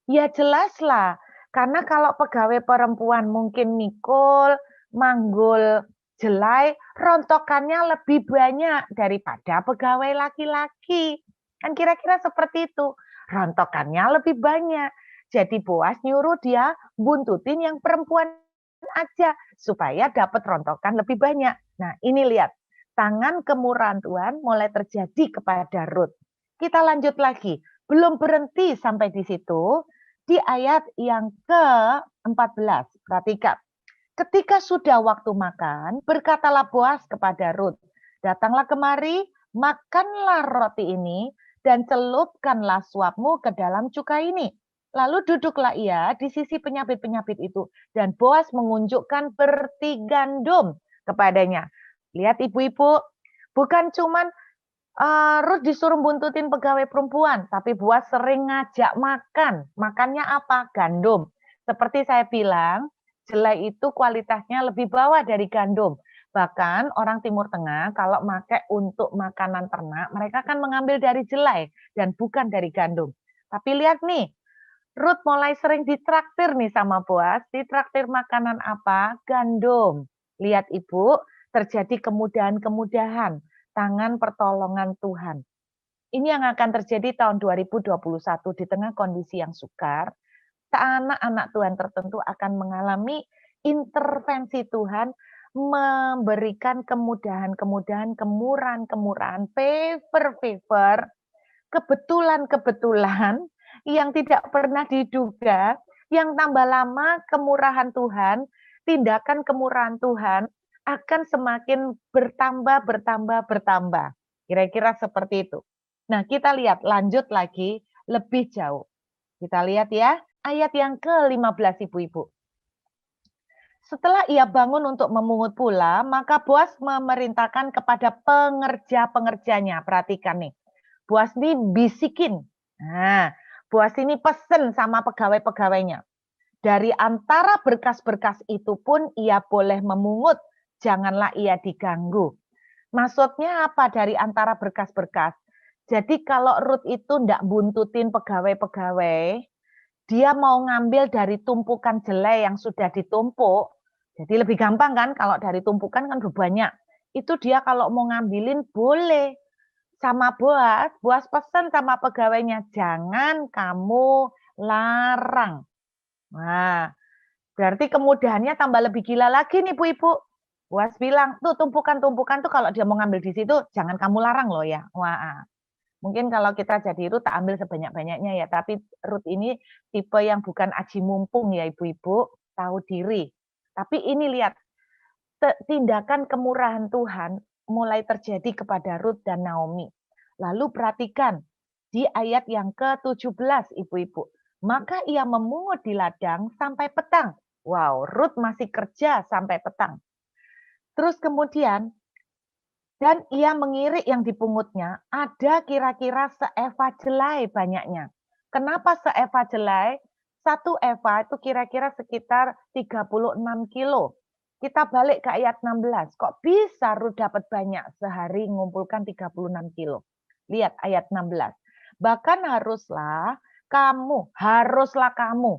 Ya jelaslah, karena kalau pegawai perempuan mungkin mikul, manggul, jelai, rontokannya lebih banyak daripada pegawai laki-laki. Kan kira-kira seperti itu. Rontokannya lebih banyak. Jadi Boas nyuruh dia buntutin yang perempuan aja supaya dapat rontokan lebih banyak. Nah, ini lihat. Tangan kemurahan Tuhan mulai terjadi kepada Ruth. Kita lanjut lagi. Belum berhenti sampai di situ. Di ayat yang ke-14. Perhatikan. Ketika sudah waktu makan, berkatalah Boas kepada Ruth, datanglah kemari, makanlah roti ini, dan celupkanlah suapmu ke dalam cuka ini. Lalu duduklah ia di sisi penyabit-penyabit itu, dan Boas mengunjukkan berti gandum kepadanya. Lihat ibu-ibu, bukan cuman Ruth disuruh buntutin pegawai perempuan, tapi Boas sering ngajak makan. Makannya apa? Gandum. Seperti saya bilang, jelai itu kualitasnya lebih bawah dari gandum. Bahkan orang Timur Tengah kalau pakai untuk makanan ternak, mereka kan mengambil dari jelai dan bukan dari gandum. Tapi lihat nih, Ruth mulai sering ditraktir nih sama Boas. Ditraktir makanan apa? Gandum. Lihat ibu, terjadi kemudahan-kemudahan. Tangan pertolongan Tuhan. Ini yang akan terjadi tahun 2021 di tengah kondisi yang sukar. Anak-anak Tuhan tertentu akan mengalami intervensi Tuhan, memberikan kemudahan-kemudahan, kemurahan-kemurahan, favor-favor, kebetulan-kebetulan yang tidak pernah diduga, Yang tambah lama kemurahan Tuhan, tindakan kemurahan Tuhan akan semakin bertambah. Kira-kira seperti itu. Nah, kita lihat lanjut lagi lebih jauh. Kita lihat ya, ayat yang ke-15 Ibu-ibu. Setelah ia bangun untuk memungut pula, maka Boas memerintahkan kepada pengerja-pengerjanya. Perhatikan nih, Boas ini bisikin. Nah, Boas ini pesen sama pegawai-pegawainya. Dari antara berkas-berkas itu pun ia boleh memungut, janganlah ia diganggu. Maksudnya apa dari antara berkas-berkas? Jadi kalau Ruth itu ndak buntutin pegawai-pegawai, dia mau ngambil dari tumpukan jelai yang sudah ditumpuk, jadi lebih gampang kan kalau dari tumpukan kan banyak. Itu dia kalau mau ngambilin boleh. Sama Boas, Boas pesan sama pegawainya, jangan kamu larang. Nah, berarti kemudahannya tambah lebih gila lagi nih Bu-ibu. Boas bilang, tuh tumpukan-tumpukan tuh kalau dia mau ngambil di situ, jangan kamu larang loh ya. Wah, mungkin kalau kita jadi Ruth tak ambil sebanyak-banyaknya ya, tapi Ruth ini tipe yang bukan aji mumpung ya Ibu-ibu, tahu diri. Tapi ini lihat, tindakan kemurahan Tuhan mulai terjadi kepada Ruth dan Naomi. Lalu perhatikan di ayat yang ke-17 Ibu-ibu. Maka ia memungut di ladang sampai petang. Wow, Ruth masih kerja sampai petang. Terus kemudian, dan ia mengirik yang dipungutnya, ada kira-kira seeva jelai banyaknya. Kenapa seeva jelai? 1 eva itu kira-kira sekitar 36 kilo. Kita balik ke ayat 16. Kok bisa Ruth dapat banyak? Sehari mengumpulkan 36 kilo. Lihat ayat 16. Bahkan haruslah kamu.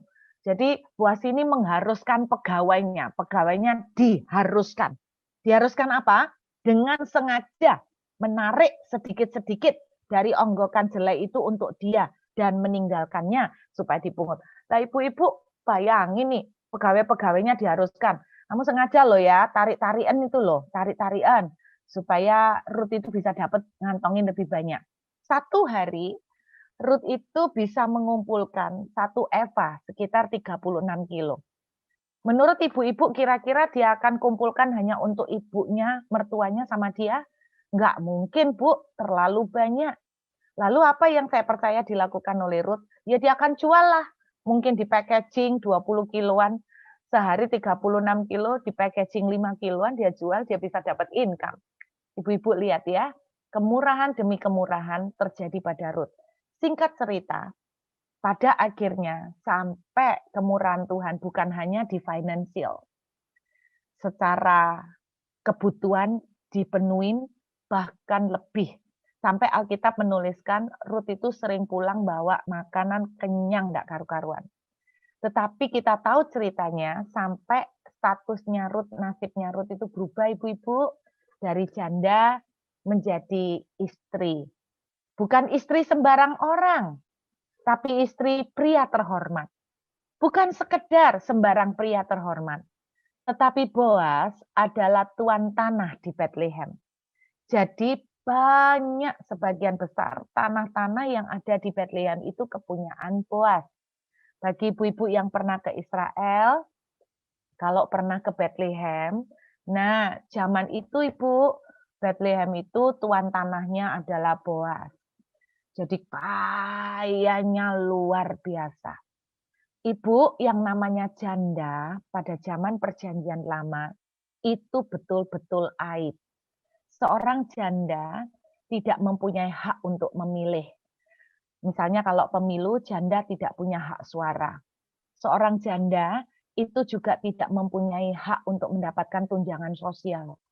Jadi Boas ini mengharuskan pegawainya. Pegawainya diharuskan. Diharuskan apa? Dengan sengaja menarik sedikit-sedikit dari onggokan jelai itu untuk dia dan meninggalkannya supaya dipungut. Nah, ibu-ibu bayangin nih, pegawai-pegawainya diharuskan. Kamu sengaja loh ya, tarik-tarian itu loh, tarik-tarian supaya Ruth itu bisa dapat ngantongin lebih banyak. 1 hari Ruth itu bisa mengumpulkan 1 eva sekitar 36 kilo. Menurut ibu-ibu kira-kira dia akan kumpulkan hanya untuk ibunya, mertuanya sama dia? Enggak mungkin Bu, terlalu banyak. Lalu apa yang saya percaya dilakukan oleh Ruth? Ya dia akan jual lah. Mungkin di packaging 20 kiloan, sehari 36 kilo, di packaging 5 kiloan dia jual, dia bisa dapat income. Ibu-ibu lihat ya, kemurahan demi kemurahan terjadi pada Ruth. Singkat cerita, pada akhirnya sampai kemurahan Tuhan bukan hanya di financial. Secara kebutuhan dipenuhin bahkan lebih. Sampai Alkitab menuliskan Ruth itu sering pulang bawa makanan kenyang enggak karu-karuan. Tetapi kita tahu ceritanya sampai statusnya Ruth, nasibnya Ruth itu berubah ibu-ibu. Dari janda menjadi istri. Bukan istri sembarang orang, tapi istri pria terhormat. Bukan sekedar sembarang pria terhormat, tetapi Boas adalah tuan tanah di Bethlehem. Jadi banyak sebagian besar tanah-tanah yang ada di Bethlehem itu kepunyaan Boas. Bagi ibu-ibu yang pernah ke Israel, kalau pernah ke Bethlehem, nah zaman itu Ibu, Bethlehem itu tuan tanahnya adalah Boas. Jadi kayanya luar biasa. Ibu yang namanya janda pada zaman perjanjian lama itu betul-betul aib. Seorang janda tidak mempunyai hak untuk memilih. Misalnya kalau pemilu, janda tidak punya hak suara. Seorang janda itu juga tidak mempunyai hak untuk mendapatkan tunjangan sosial.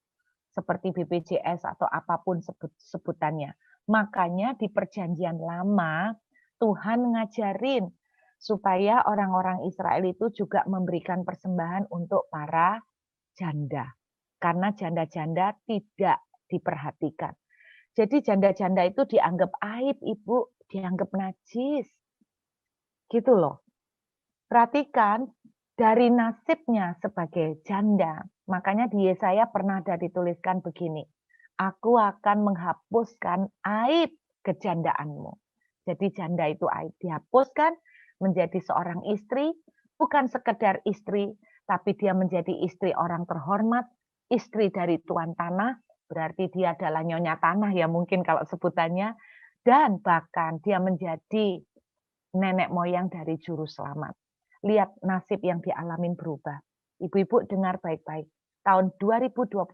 Seperti BPJS atau apapun sebutannya. Makanya di perjanjian lama, Tuhan ngajarin supaya orang-orang Israel itu juga memberikan persembahan untuk para janda. Karena janda-janda tidak diperhatikan. Jadi janda-janda itu dianggap aib, Ibu, dianggap najis. Gitu loh. Perhatikan dari nasibnya sebagai janda. Makanya di Yesaya pernah ada dituliskan begini. Aku akan menghapuskan aib kejandaanmu. Jadi janda itu aib dihapuskan menjadi seorang istri bukan sekedar istri, tapi dia menjadi istri orang terhormat, istri dari tuan tanah, berarti dia adalah nyonya tanah ya mungkin kalau sebutannya, dan bahkan dia menjadi nenek moyang dari juru selamat. Lihat nasib yang dialamin berubah. Ibu-ibu dengar baik-baik, tahun 2021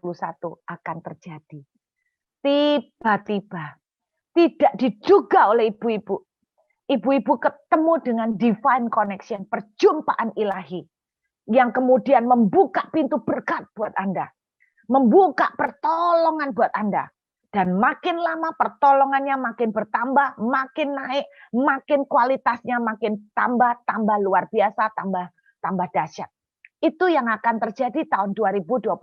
akan terjadi. Tiba-tiba, tidak diduga oleh ibu-ibu. Ibu-ibu ketemu dengan divine connection, perjumpaan ilahi, yang kemudian membuka pintu berkat buat Anda. Membuka pertolongan buat Anda. Dan makin lama pertolongannya makin bertambah, makin naik, makin kualitasnya makin tambah luar biasa, tambah dahsyat. Itu yang akan terjadi tahun 2021.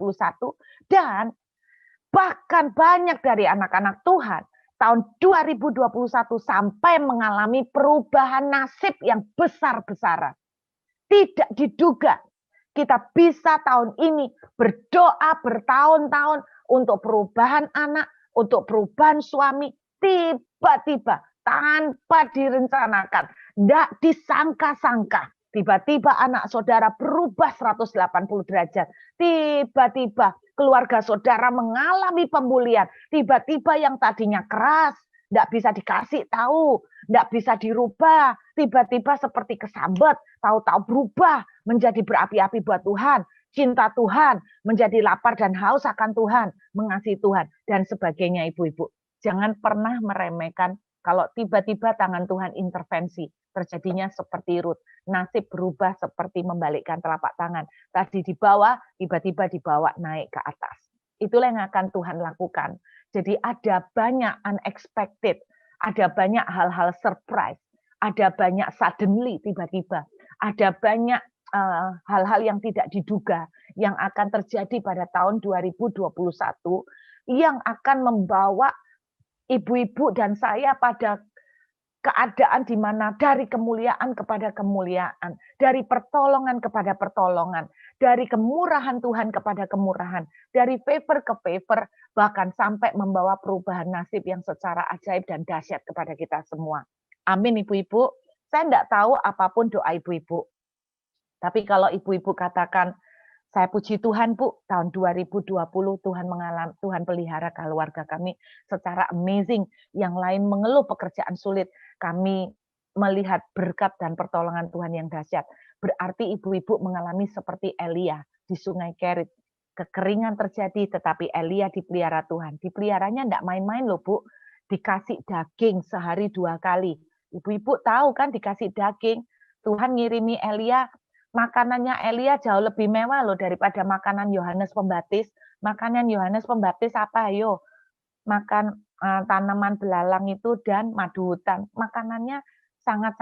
Dan bahkan banyak dari anak-anak Tuhan tahun 2021 sampai mengalami perubahan nasib yang besar-besaran. Tidak diduga kita bisa tahun ini berdoa bertahun-tahun untuk perubahan anak, untuk perubahan suami, tiba-tiba tanpa direncanakan, tidak disangka-sangka. Tiba-tiba anak saudara berubah 180 derajat. Tiba-tiba keluarga saudara mengalami pemulihan. Tiba-tiba yang tadinya keras, tidak bisa dikasih tahu, tidak bisa dirubah. Tiba-tiba seperti kesambet, tahu-tahu berubah menjadi berapi-api buat Tuhan. Cinta Tuhan, menjadi lapar dan haus akan Tuhan, mengasihi Tuhan, dan sebagainya ibu-ibu. Jangan pernah meremehkan kalau tiba-tiba tangan Tuhan intervensi. Terjadinya seperti Rut. Nasib berubah seperti membalikkan telapak tangan. Tadi di bawah, tiba-tiba dibawa naik ke atas. Itulah yang akan Tuhan lakukan. Jadi ada banyak unexpected, ada banyak hal-hal surprise, ada banyak suddenly tiba-tiba, ada banyak hal-hal yang tidak diduga yang akan terjadi pada tahun 2021 yang akan membawa ibu-ibu dan saya pada keadaan di mana dari kemuliaan kepada kemuliaan, dari pertolongan kepada pertolongan, dari kemurahan Tuhan kepada kemurahan, dari favor ke favor, bahkan sampai membawa perubahan nasib yang secara ajaib dan dahsyat kepada kita semua. Amin ibu-ibu. Saya tidak tahu apapun doa ibu-ibu. Tapi kalau ibu-ibu katakan, saya puji Tuhan Bu, tahun 2020 Tuhan pelihara keluarga kami secara amazing. Yang lain mengeluh pekerjaan sulit, kami melihat berkat dan pertolongan Tuhan yang dahsyat. Berarti ibu-ibu mengalami seperti Elia di Sungai Kerit. Kekeringan terjadi, tetapi Elia dipelihara Tuhan. Dipeliharanya enggak main-main loh Bu, dikasih daging sehari 2 kali. Ibu-ibu tahu kan dikasih daging, Tuhan ngirimi Elia. Makanannya Elia jauh lebih mewah loh daripada makanan Yohanes Pembaptis. Makanan Yohanes Pembaptis apa ayo? Makan tanaman belalang itu dan madu hutan. Makanannya sangat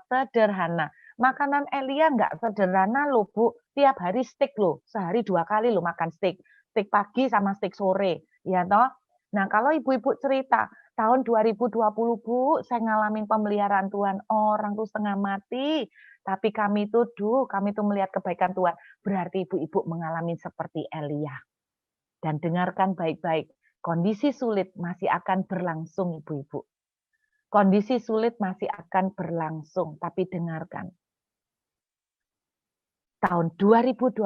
sederhana. Makanan Elia enggak sederhana loh Bu. Tiap hari steak loh. Sehari 2 kali loh makan steak. Steak pagi sama steak sore. Ya toh? Nah kalau ibu-ibu cerita, tahun 2020 Bu, saya ngalamin pemeliharaan Tuhan. Orang tuh setengah mati. Tapi kami tuh melihat kebaikan Tuhan. Berarti ibu-ibu mengalami seperti Elia. Dan dengarkan baik-baik. Kondisi sulit masih akan berlangsung ibu-ibu. Kondisi sulit masih akan berlangsung. Tapi dengarkan. Tahun 2021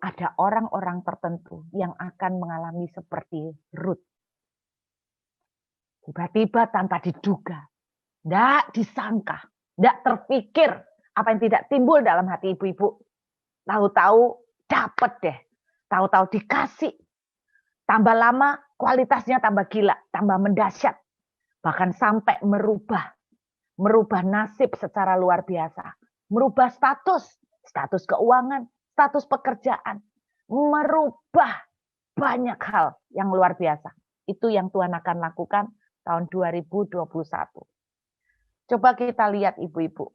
ada orang-orang tertentu yang akan mengalami seperti Rut. Tiba-tiba tanpa diduga. Tidak disangka. Tidak terpikir. Apa yang tidak timbul dalam hati ibu-ibu. Tahu-tahu dapat deh. Tahu-tahu dikasih. Tambah lama kualitasnya tambah gila. Tambah mendahsyat. Bahkan sampai merubah. Merubah nasib secara luar biasa. Merubah status. Status keuangan. Status pekerjaan. Merubah banyak hal yang luar biasa. Itu yang Tuhan akan lakukan tahun 2021. Coba kita lihat ibu-ibu.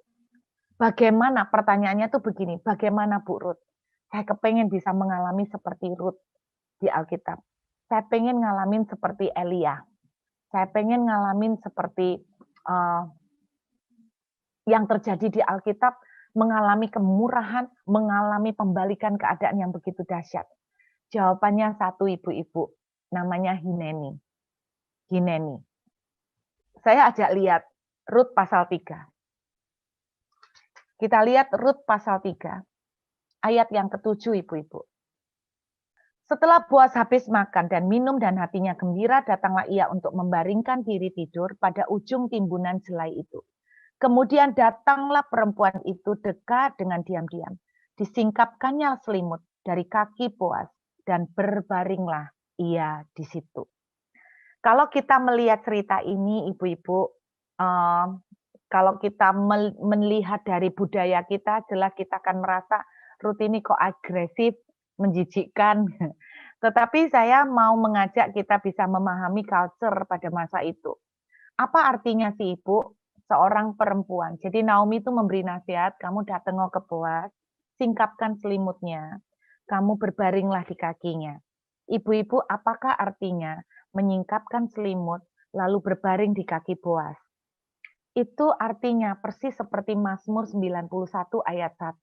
Bagaimana, pertanyaannya tuh begini, bagaimana Bu Ruth? Saya kepengen bisa mengalami seperti Ruth di Alkitab. Saya pengen ngalamin seperti Elia. Saya pengen ngalamin seperti yang terjadi di Alkitab, mengalami kemurahan, mengalami pembalikan keadaan yang begitu dahsyat. Jawabannya satu ibu-ibu, namanya Hineni. Hineni. Saya ajak lihat Rut pasal 3. Kita lihat Rut pasal 3, ayat yang ke-7 Ibu-Ibu. Setelah Boas habis makan dan minum dan hatinya gembira, datanglah ia untuk membaringkan diri tidur pada ujung timbunan jelai itu. Kemudian datanglah perempuan itu dekat dengan diam-diam. Disingkapkannya selimut dari kaki Boas dan berbaringlah ia di situ. Kalau kita melihat cerita ini, Ibu-Ibu, kalau kita melihat dari budaya kita, jelas kita akan merasa Rut ini kok agresif, menjijikkan. Tetapi saya mau mengajak kita bisa memahami culture pada masa itu. Apa artinya sih Ibu? Seorang perempuan. Jadi Naomi itu memberi nasihat, kamu datang ke Boas, singkapkan selimutnya, kamu berbaringlah di kakinya. Ibu-ibu, apakah artinya menyingkapkan selimut lalu berbaring di kaki Boas? Itu artinya persis seperti Mazmur 91 ayat 1.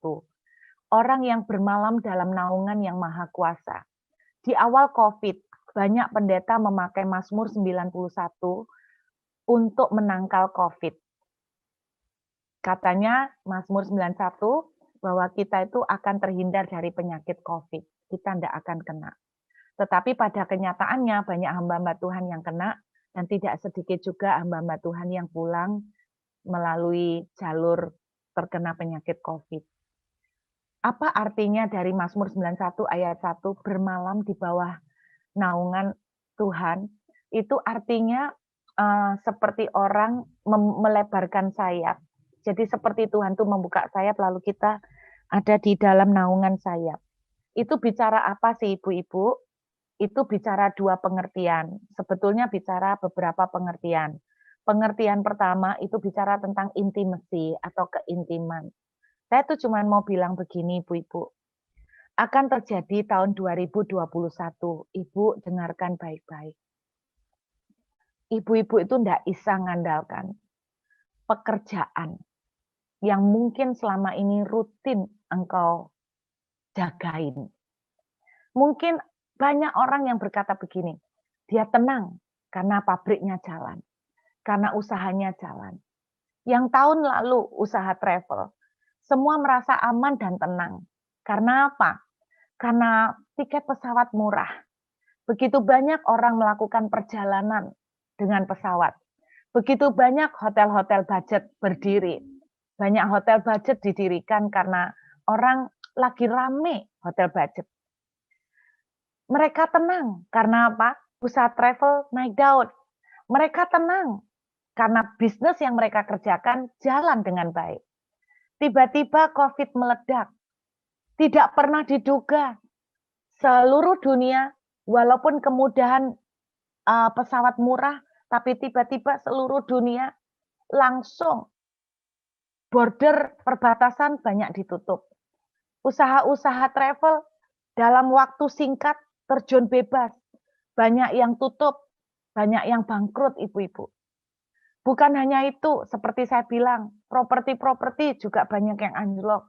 Orang yang bermalam dalam naungan yang maha kuasa. Di awal COVID, banyak pendeta memakai Mazmur 91 untuk menangkal COVID. Katanya Mazmur 91 bahwa kita itu akan terhindar dari penyakit COVID. Kita tidak akan kena. Tetapi pada kenyataannya banyak hamba-hamba Tuhan yang kena dan tidak sedikit juga hamba-hamba Tuhan yang pulang melalui jalur terkena penyakit COVID. Apa artinya dari Mazmur 91 ayat 1 bermalam di bawah naungan Tuhan? Itu artinya seperti orang melebarkan sayap. Jadi seperti Tuhan tuh membuka sayap lalu kita ada di dalam naungan sayap. Itu bicara apa sih Ibu-ibu? Itu bicara dua pengertian. Sebetulnya bicara beberapa pengertian. Pengertian pertama itu bicara tentang intimacy atau keintiman. Saya tuh cuma mau bilang begini Ibu-ibu. Akan terjadi tahun 2021. Ibu dengarkan baik-baik. Ibu-ibu itu tidak bisa ngandalkan pekerjaan yang mungkin selama ini rutin engkau jagain. Mungkin banyak orang yang berkata begini, dia tenang karena pabriknya jalan, karena usahanya jalan. Yang tahun lalu usaha travel, semua merasa aman dan tenang. Karena apa? Karena tiket pesawat murah. Begitu banyak orang melakukan perjalanan dengan pesawat. Begitu banyak hotel-hotel budget berdiri. Banyak hotel budget didirikan karena orang lagi rame hotel budget. Mereka tenang karena apa? Usaha travel naik daun. Mereka tenang karena bisnis yang mereka kerjakan jalan dengan baik. Tiba-tiba COVID meledak. Tidak pernah diduga. Seluruh dunia, walaupun kemudahan pesawat murah, tapi tiba-tiba seluruh dunia langsung border perbatasan banyak ditutup. Usaha-usaha travel dalam waktu singkat terjun bebas. Banyak yang tutup, banyak yang bangkrut ibu-ibu. Bukan hanya itu, seperti saya bilang, properti-properti juga banyak yang anjlok.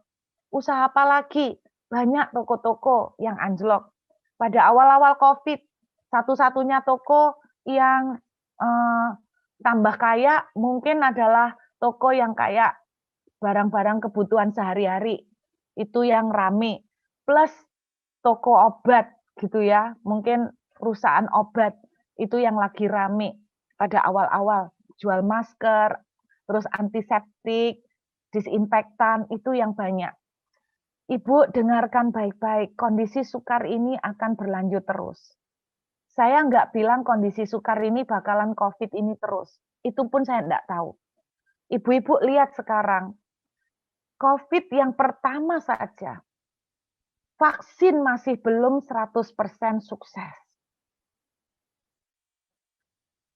Usaha apa lagi? Banyak toko-toko yang anjlok. Pada awal-awal COVID, satu-satunya toko yang tambah kaya mungkin adalah toko yang kayak barang-barang kebutuhan sehari-hari. Itu yang rame. Plus toko obat gitu ya. Mungkin perusahaan obat itu yang lagi rame pada awal-awal. Jual masker, terus antiseptik, disinfektan, itu yang banyak. Ibu dengarkan baik-baik, kondisi sukar ini akan berlanjut terus. Saya nggak bilang kondisi sukar ini bakalan COVID ini terus. Itu pun saya nggak tahu. Ibu-ibu lihat sekarang, COVID yang pertama saja, vaksin masih belum 100% sukses.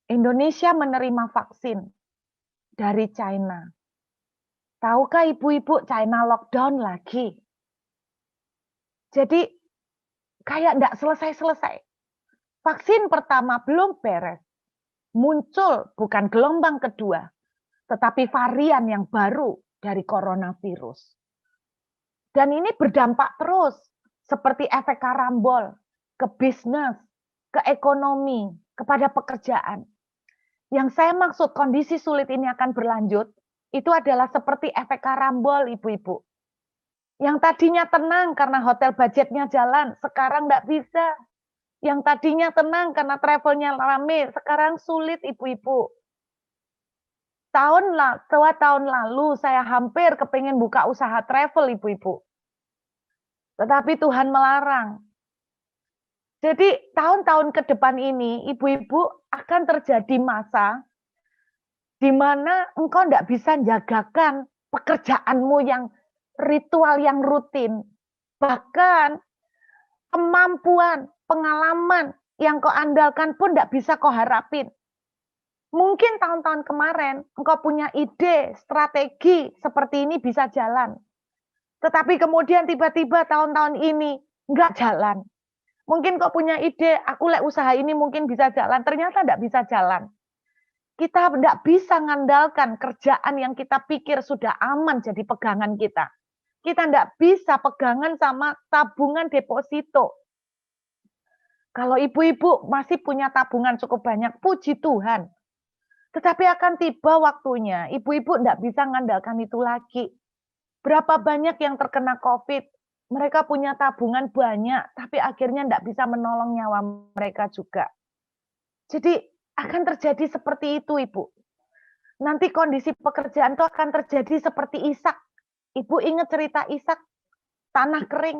Indonesia menerima vaksin dari China. Tahukah ibu-ibu China lockdown lagi? Jadi kayak nggak selesai-selesai. Vaksin pertama belum beres. Muncul bukan gelombang kedua, tetapi varian yang baru dari coronavirus. Dan ini berdampak terus, seperti efek karambol, ke bisnis, ke ekonomi, kepada pekerjaan. Yang saya maksud kondisi sulit ini akan berlanjut, itu adalah seperti efek karambol, ibu-ibu. Yang tadinya tenang karena hotel budgetnya jalan, sekarang nggak bisa. Yang tadinya tenang karena travelnya rame, sekarang sulit, ibu-ibu. 2 tahun lalu saya hampir kepingin buka usaha travel, ibu-ibu. Tetapi Tuhan melarang. Jadi tahun-tahun ke depan ini, ibu-ibu akan terjadi masa di mana engkau tidak bisa jagakan pekerjaanmu yang ritual yang rutin. Bahkan kemampuan, pengalaman yang kau andalkan pun tidak bisa kau harapin. Mungkin tahun-tahun kemarin engkau punya ide, strategi seperti ini bisa jalan. Tetapi kemudian tiba-tiba tahun-tahun ini enggak jalan. Mungkin kau punya ide, aku usaha ini mungkin bisa jalan. Ternyata enggak bisa jalan. Kita tidak bisa mengandalkan kerjaan yang kita pikir sudah aman jadi pegangan kita. Kita tidak bisa pegangan sama tabungan deposito. Kalau ibu-ibu masih punya tabungan cukup banyak, puji Tuhan. Tetapi akan tiba waktunya, ibu-ibu tidak bisa mengandalkan itu lagi. Berapa banyak yang terkena COVID, mereka punya tabungan banyak, tapi akhirnya tidak bisa menolong nyawa mereka juga. Jadi akan terjadi seperti itu, Ibu. Nanti kondisi pekerjaan itu akan terjadi seperti Ishak. Ibu ingat cerita Ishak, tanah kering,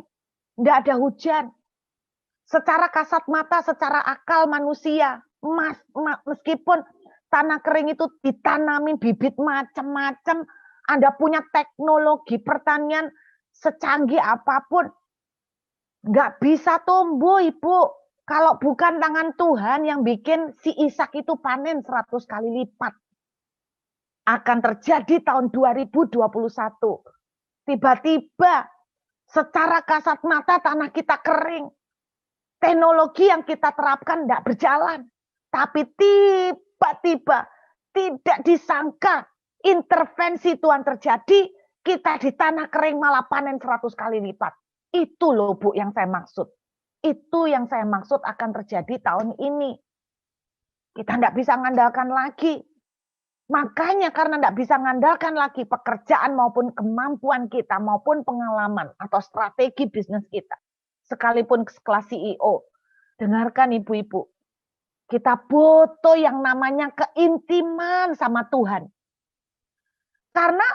tidak ada hujan. Secara kasat mata, secara akal manusia, meskipun tanah kering itu ditanamin bibit macam-macam, Anda punya teknologi pertanian secanggih apapun, nggak bisa tumbuh, Ibu. Kalau bukan tangan Tuhan yang bikin si Ishak itu panen 100 kali lipat. Akan terjadi tahun 2021. Tiba-tiba secara kasat mata tanah kita kering. Teknologi yang kita terapkan tidak berjalan. Tapi tiba-tiba tidak disangka intervensi Tuhan terjadi, kita di tanah kering malah panen 100 kali lipat. Itu loh Bu yang saya maksud. Itu yang saya maksud akan terjadi tahun ini. Kita tidak bisa mengandalkan lagi. Makanya karena tidak bisa mengandalkan lagi pekerjaan maupun kemampuan kita, maupun pengalaman atau strategi bisnis kita. Sekalipun kelas CEO. Dengarkan ibu-ibu. Kita butuh yang namanya keintiman sama Tuhan. Karena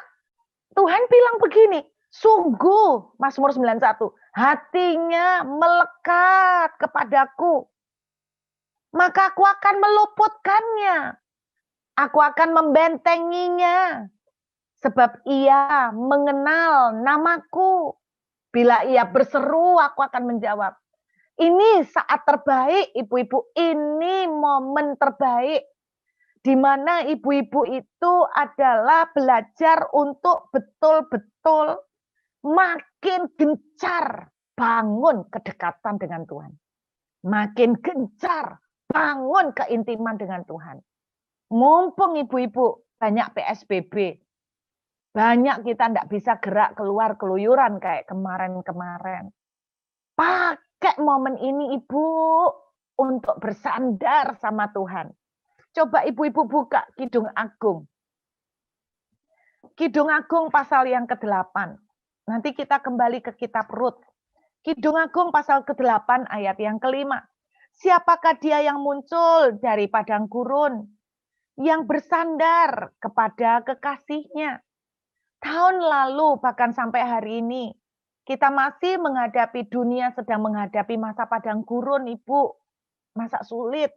Tuhan bilang begini, sungguh, Mazmur 91, hatinya melekat kepadaku. Maka aku akan meluputkannya. Aku akan membentenginya. Sebab ia mengenal namaku. Bila ia berseru, aku akan menjawab. Ini saat terbaik, ibu-ibu. Ini momen terbaik. Di mana ibu-ibu itu adalah belajar untuk betul-betul makin gencar bangun kedekatan dengan Tuhan. Makin gencar bangun keintiman dengan Tuhan. Mumpung ibu-ibu banyak PSBB, banyak kita tidak bisa gerak keluar keluyuran kayak kemarin-kemarin. Pakai momen ini ibu untuk bersandar sama Tuhan. Coba ibu-ibu buka Kidung Agung. Kidung Agung pasal yang ke-8. Nanti kita kembali ke kitab Rut. Kidung Agung pasal ke-8 ayat yang ke-5. Siapakah dia yang muncul dari padang gurun, yang bersandar kepada kekasihnya? Tahun lalu bahkan sampai hari ini, kita masih menghadapi dunia sedang menghadapi masa padang gurun, Ibu. Masa sulit.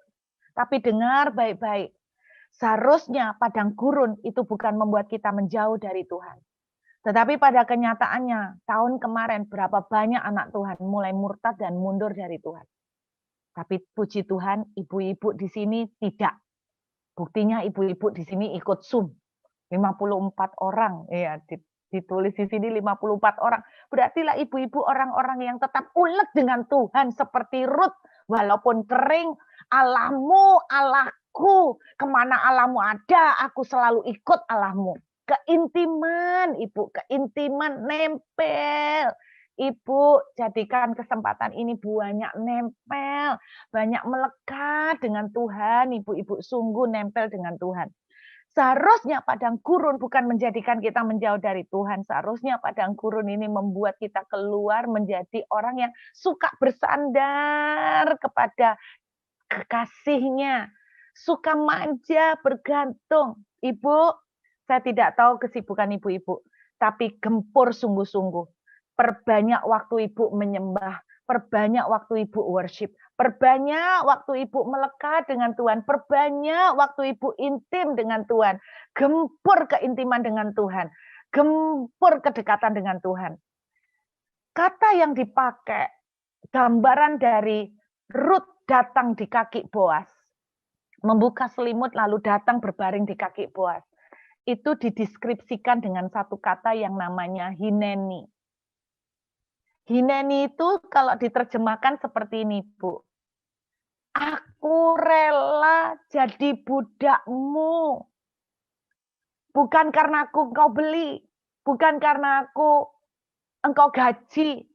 Tapi dengar baik-baik. Seharusnya padang gurun itu bukan membuat kita menjauh dari Tuhan. Tetapi pada kenyataannya, tahun kemarin berapa banyak anak Tuhan mulai murtad dan mundur dari Tuhan. Tapi puji Tuhan, ibu-ibu di sini tidak. Buktinya ibu-ibu di sini ikut Zoom. 54 orang. Ya, ditulis di sini 54 orang. Berartilah ibu-ibu orang-orang yang tetap ulet dengan Tuhan seperti Rut. Walaupun kering, Allahmu, Allahku. Kemana Allahmu ada, aku selalu ikut Allahmu. Keintiman, Ibu. Keintiman nempel. Ibu, jadikan kesempatan ini banyak nempel. Banyak melekat dengan Tuhan. Ibu-ibu sungguh nempel dengan Tuhan. Seharusnya padang gurun bukan menjadikan kita menjauh dari Tuhan. Seharusnya padang gurun ini membuat kita keluar menjadi orang yang suka bersandar kepada kekasihnya. Suka manja, bergantung. Ibu, saya tidak tahu kesibukan ibu-ibu. Tapi gempur sungguh-sungguh. Perbanyak waktu ibu menyembah. Perbanyak waktu ibu worship. Perbanyak waktu ibu melekat dengan Tuhan. Perbanyak waktu ibu intim dengan Tuhan. Gempur keintiman dengan Tuhan. Gempur kedekatan dengan Tuhan. Kata yang dipakai, gambaran dari Rut datang di kaki Boas. Membuka selimut lalu datang berbaring di kaki Boas. Itu dideskripsikan dengan satu kata yang namanya hineni. Hineni itu kalau diterjemahkan seperti ini, Bu. Aku rela jadi budakmu. Bukan karena aku engkau beli. Bukan karena aku engkau gaji.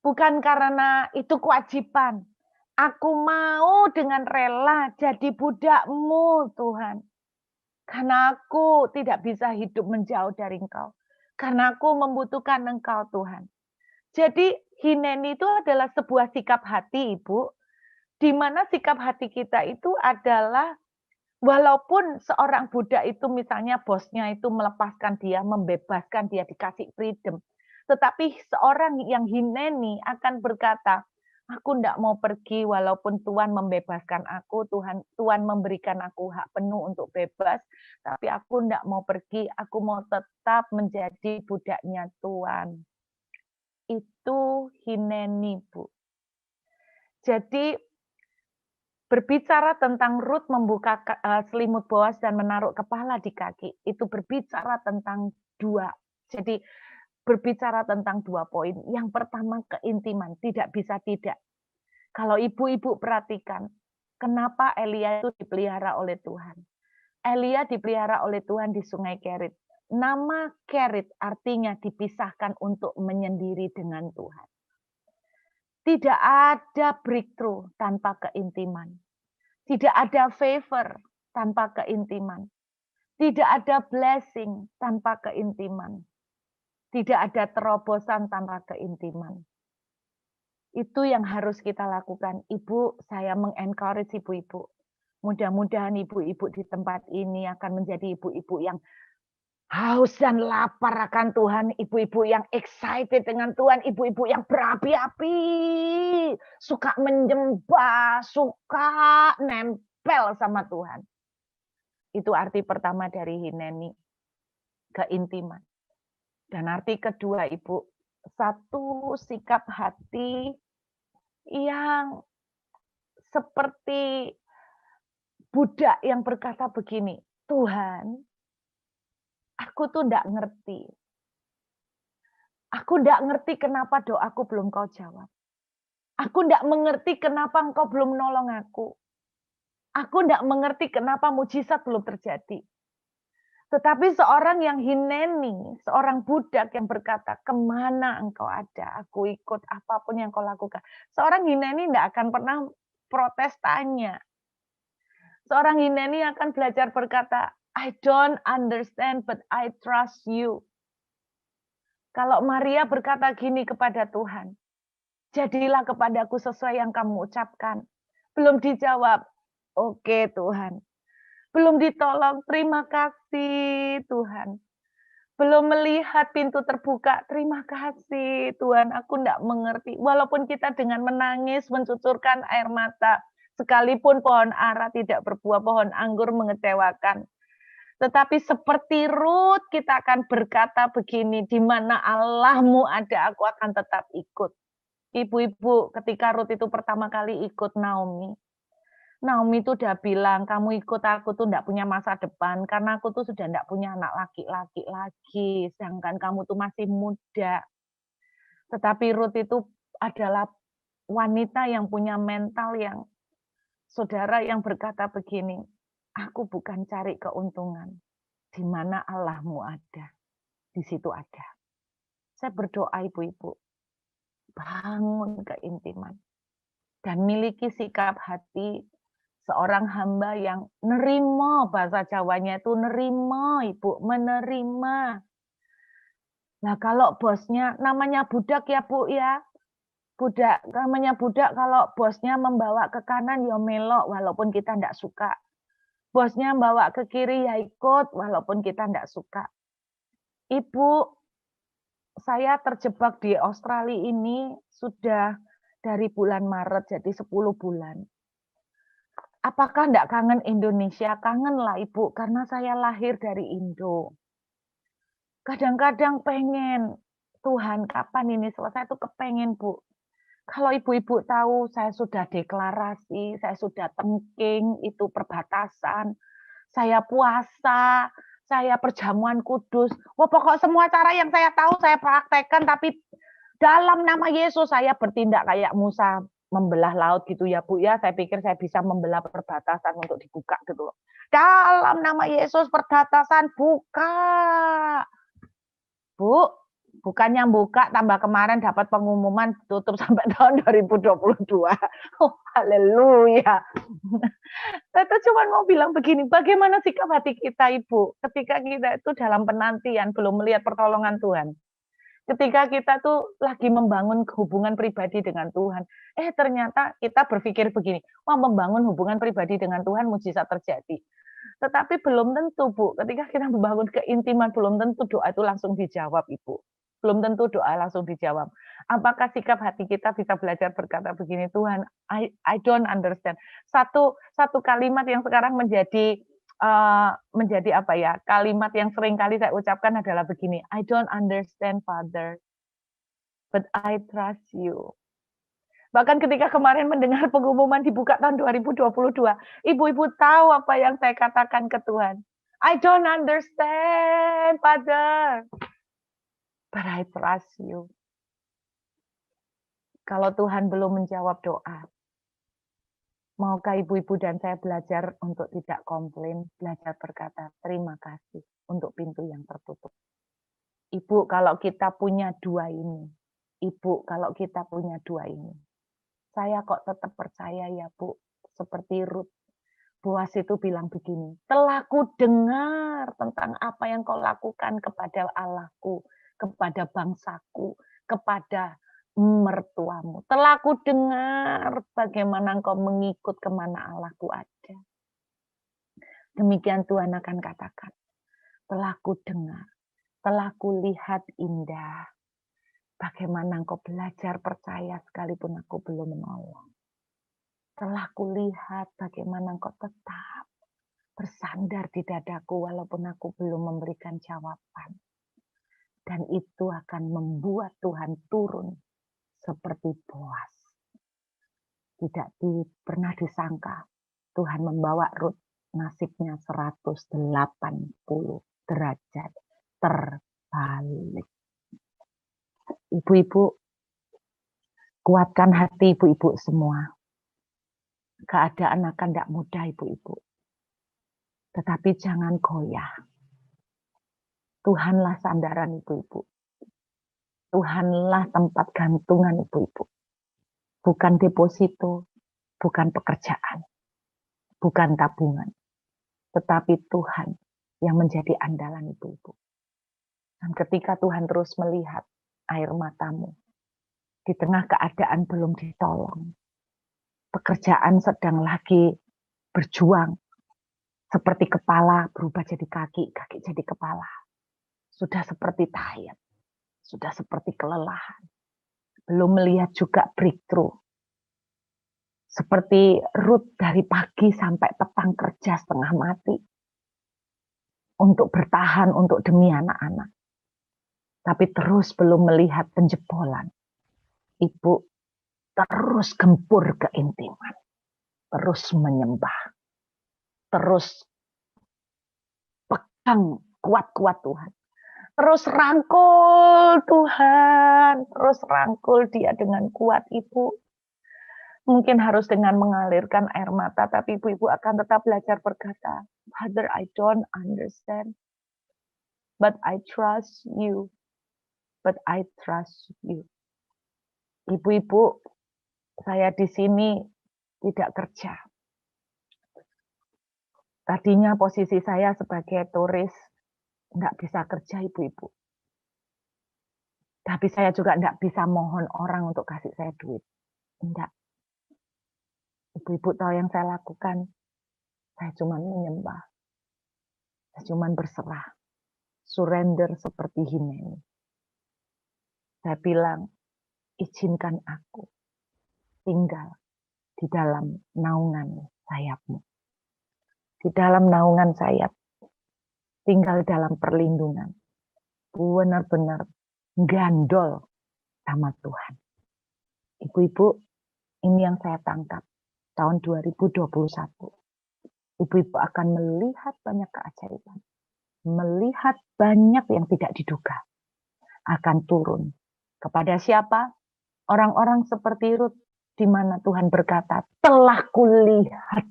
Bukan karena itu kewajiban. Aku mau dengan rela jadi budakmu, Tuhan. Karena aku tidak bisa hidup menjauh dari engkau. Karena aku membutuhkan engkau, Tuhan. Jadi hineni itu adalah sebuah sikap hati, Ibu. Di mana sikap hati kita itu adalah walaupun seorang budak itu misalnya bosnya itu melepaskan dia, membebaskan dia, dikasih freedom. Tetapi seorang yang hineni akan berkata, aku tidak mau pergi walaupun Tuhan membebaskan aku, Tuhan memberikan aku hak penuh untuk bebas, tapi aku tidak mau pergi, aku mau tetap menjadi budaknya Tuhan. Itu hineni, Bu. Jadi berbicara tentang Rut membuka selimut Boas dan menaruh kepala di kaki, itu berbicara tentang dua. Jadi berbicara tentang 2 poin. Yang pertama keintiman, tidak bisa tidak. Kalau ibu-ibu perhatikan, kenapa Elia itu dipelihara oleh Tuhan? Elia dipelihara oleh Tuhan di Sungai Kerit. Nama Kerit artinya dipisahkan untuk menyendiri dengan Tuhan. Tidak ada breakthrough tanpa keintiman. Tidak ada favor tanpa keintiman. Tidak ada blessing tanpa keintiman. Tidak ada terobosan tanpa keintiman. Itu yang harus kita lakukan. Ibu, saya mengencourage ibu-ibu. Mudah-mudahan ibu-ibu di tempat ini akan menjadi ibu-ibu yang haus dan lapar akan Tuhan, ibu-ibu yang excited dengan Tuhan, ibu-ibu yang berapi-api, suka menyembah, suka nempel sama Tuhan. Itu arti pertama dari hineni, keintiman. Dan arti kedua, Ibu, satu sikap hati yang seperti budak yang berkata begini, Tuhan, aku tuh enggak ngerti. Aku enggak ngerti kenapa doaku belum kau jawab. Aku enggak mengerti kenapa engkau belum nolong aku. Aku enggak mengerti kenapa mujizat belum terjadi. Tetapi seorang yang hineni, seorang budak yang berkata, kemana engkau ada? Aku ikut apapun yang kau lakukan. Seorang hineni enggak akan pernah protes tanya. Seorang hineni akan belajar berkata, I don't understand, but I trust you. Kalau Maria berkata gini kepada Tuhan, jadilah kepadaku sesuai yang kamu ucapkan. Belum dijawab, oke Tuhan. Belum ditolong, terima kasih Tuhan. Belum melihat pintu terbuka, terima kasih Tuhan. Aku tidak mengerti. Walaupun kita dengan menangis, mencucurkan air mata, sekalipun pohon ara tidak berbuah, pohon anggur mengecewakan. Tetapi seperti Rut, kita akan berkata begini, di mana Allahmu ada, aku akan tetap ikut. Ibu-ibu, ketika Rut itu pertama kali ikut Naomi itu udah bilang, kamu ikut aku tuh enggak punya masa depan, karena aku tuh sudah enggak punya anak laki-laki lagi, sedangkan kamu tuh masih muda. Tetapi Rut itu adalah wanita yang punya mental yang, saudara yang berkata begini, aku bukan cari keuntungan. Di mana Allahmu ada, di situ ada. Saya berdoa ibu-ibu, bangun keintiman. Dan miliki sikap hati Seorang hamba yang nerima, bahasa Jawanya itu nerima, Ibu, menerima. Nah, kalau bosnya namanya budak ya, Bu ya. Budak, namanya budak kalau bosnya membawa ke kanan ya melok walaupun kita enggak suka. Bosnya bawa ke kiri ya ikut walaupun kita enggak suka. Ibu, saya terjebak di Australia ini sudah dari bulan Maret, jadi 10 bulan. Apakah enggak kangen Indonesia? Kangen lah Ibu, karena saya lahir dari Indo. Kadang-kadang pengen, Tuhan kapan ini selesai, itu kepengen Bu. Kalau ibu-ibu tahu, saya sudah deklarasi, saya sudah tengking, itu perbatasan, saya puasa, saya perjamuan kudus. Wah, pokok semua cara yang saya tahu saya praktekkan, tapi dalam nama Yesus saya bertindak kayak Musa membelah laut gitu ya Bu ya. Saya pikir saya bisa membelah perbatasan untuk dibuka gitu loh. Dalam nama Yesus perbatasan buka. Bu, bukannya buka tambah kemarin dapat pengumuman tutup sampai tahun 2022. Oh, haleluya. Saya tuh cuma mau bilang begini, bagaimana sikap hati kita Ibu ketika kita itu dalam penantian belum melihat pertolongan Tuhan. Ketika kita tuh lagi membangun hubungan pribadi dengan Tuhan, ternyata kita berpikir begini, wah membangun hubungan pribadi dengan Tuhan mujizat terjadi. Tetapi belum tentu Bu, ketika kita membangun keintiman belum tentu doa itu langsung dijawab Ibu. Belum tentu doa langsung dijawab. Apakah sikap hati kita bisa belajar berkata begini, Tuhan, I don't understand. Satu kalimat yang sekarang menjadi apa ya, kalimat yang sering kali saya ucapkan adalah begini, I don't understand Father, but I trust you. Bahkan ketika kemarin mendengar pengumuman dibuka tahun 2022, ibu-ibu tahu apa yang saya katakan ke Tuhan. I don't understand Father, but I trust you. Kalau Tuhan belum menjawab doa, maukah ibu-ibu dan saya belajar untuk tidak komplain, belajar berkata terima kasih untuk pintu yang tertutup. Ibu, kalau kita punya dua ini, saya kok tetap percaya ya Bu, seperti Ruth. Boas itu bilang begini, telah ku dengar tentang apa yang kau lakukan kepada Allahku, kepada bangsaku, kepada mertuamu. Telah ku dengar bagaimana engkau mengikut kemana Allahku ada. Demikian Tuhan akan katakan, telah ku dengar, telah ku lihat indah, bagaimana engkau belajar percaya sekalipun aku belum menolong. Telah kulihat bagaimana engkau tetap bersandar di dadaku walaupun aku belum memberikan jawaban. Dan itu akan membuat Tuhan turun seperti Boas. Tidak pernah disangka Tuhan membawa Ruth nasibnya 180 derajat terbalik. Ibu-ibu, kuatkan hati ibu-ibu semua. Keadaan akan tidak mudah ibu-ibu. Tetapi jangan goyah. Tuhanlah sandaran ibu-ibu. Tuhanlah tempat gantungan ibu-ibu. Bukan deposito, bukan pekerjaan, bukan tabungan. Tetapi Tuhan yang menjadi andalan ibu-ibu. Dan ketika Tuhan terus melihat air matamu, di tengah keadaan belum ditolong, pekerjaan sedang lagi berjuang, seperti kepala berubah jadi kaki, kaki jadi kepala. Sudah seperti tired, sudah seperti kelelahan. Belum melihat juga breakthrough. Seperti Ruth dari pagi sampai petang kerja setengah mati. Untuk bertahan, untuk demi anak-anak. Tapi terus belum melihat penjebolan. Ibu terus gempur keintiman. Terus menyembah. Terus pegang kuat-kuat Tuhan. Terus rangkul Tuhan. Terus rangkul dia dengan kuat Ibu. Mungkin harus dengan mengalirkan air mata. Tapi ibu-ibu akan tetap belajar berkata, Father, I don't understand. But I trust you. But I trust you. Ibu-ibu, saya di sini tidak kerja. Tadinya posisi saya sebagai turis nggak bisa kerja ibu-ibu. Tapi saya juga nggak bisa mohon orang untuk kasih saya duit. Enggak. Ibu-ibu tahu yang saya lakukan? Saya cuma menyembah. Saya cuma berserah. Surrender seperti Hineni. Saya bilang, izinkan aku tinggal di dalam naungan sayapmu. Di dalam naungan sayap. Tinggal dalam perlindungan. Benar-benar gandol sama Tuhan. Ibu-ibu, ini yang saya tangkap. Tahun 2021. Ibu-ibu akan melihat banyak keajaiban. Melihat banyak yang tidak diduga. Akan turun. Kepada siapa? Orang-orang seperti Rut. Di mana Tuhan berkata, telah kulihat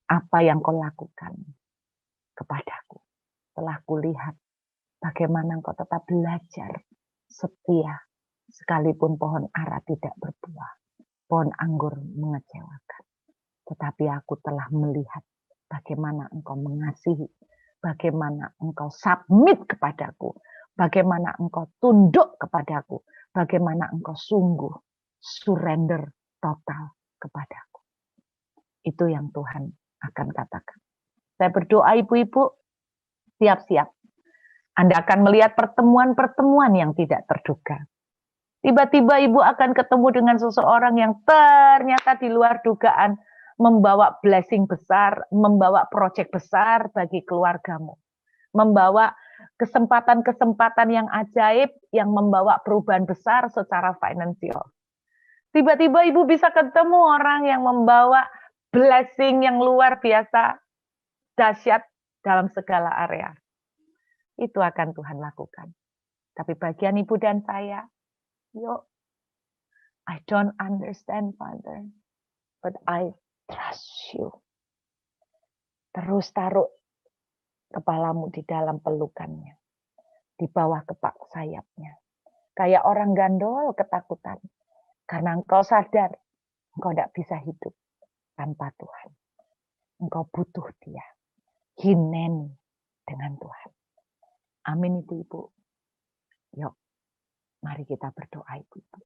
apa yang kau lakukan kepadaku. Telah kulihat bagaimana engkau tetap belajar setia sekalipun pohon ara tidak berbuah, pohon anggur mengecewakan. Tetapi aku telah melihat bagaimana engkau mengasihi, bagaimana engkau submit kepadaku, bagaimana engkau tunduk kepadaku, bagaimana engkau sungguh surrender total kepadaku. Itu yang Tuhan akan katakan. Saya berdoa ibu-ibu, siap-siap. Anda akan melihat pertemuan-pertemuan yang tidak terduga. Tiba-tiba ibu akan ketemu dengan seseorang yang ternyata di luar dugaan membawa blessing besar, membawa proyek besar bagi keluargamu. Membawa kesempatan-kesempatan yang ajaib yang membawa perubahan besar secara finansial. Tiba-tiba ibu bisa ketemu orang yang membawa blessing yang luar biasa, dahsyat dalam segala area. Itu akan Tuhan lakukan. Tapi bagian ibu dan saya, yuk, I don't understand, Father, but I trust you. Terus taruh kepalamu di dalam pelukannya, di bawah kepak sayapnya. Kayak orang gandol ketakutan, karena engkau sadar, engkau tidak bisa hidup tanpa Tuhan. Engkau butuh Dia. Hineni dengan Tuhan. Amin ibu-ibu. Yuk, mari kita berdoa ibu-ibu.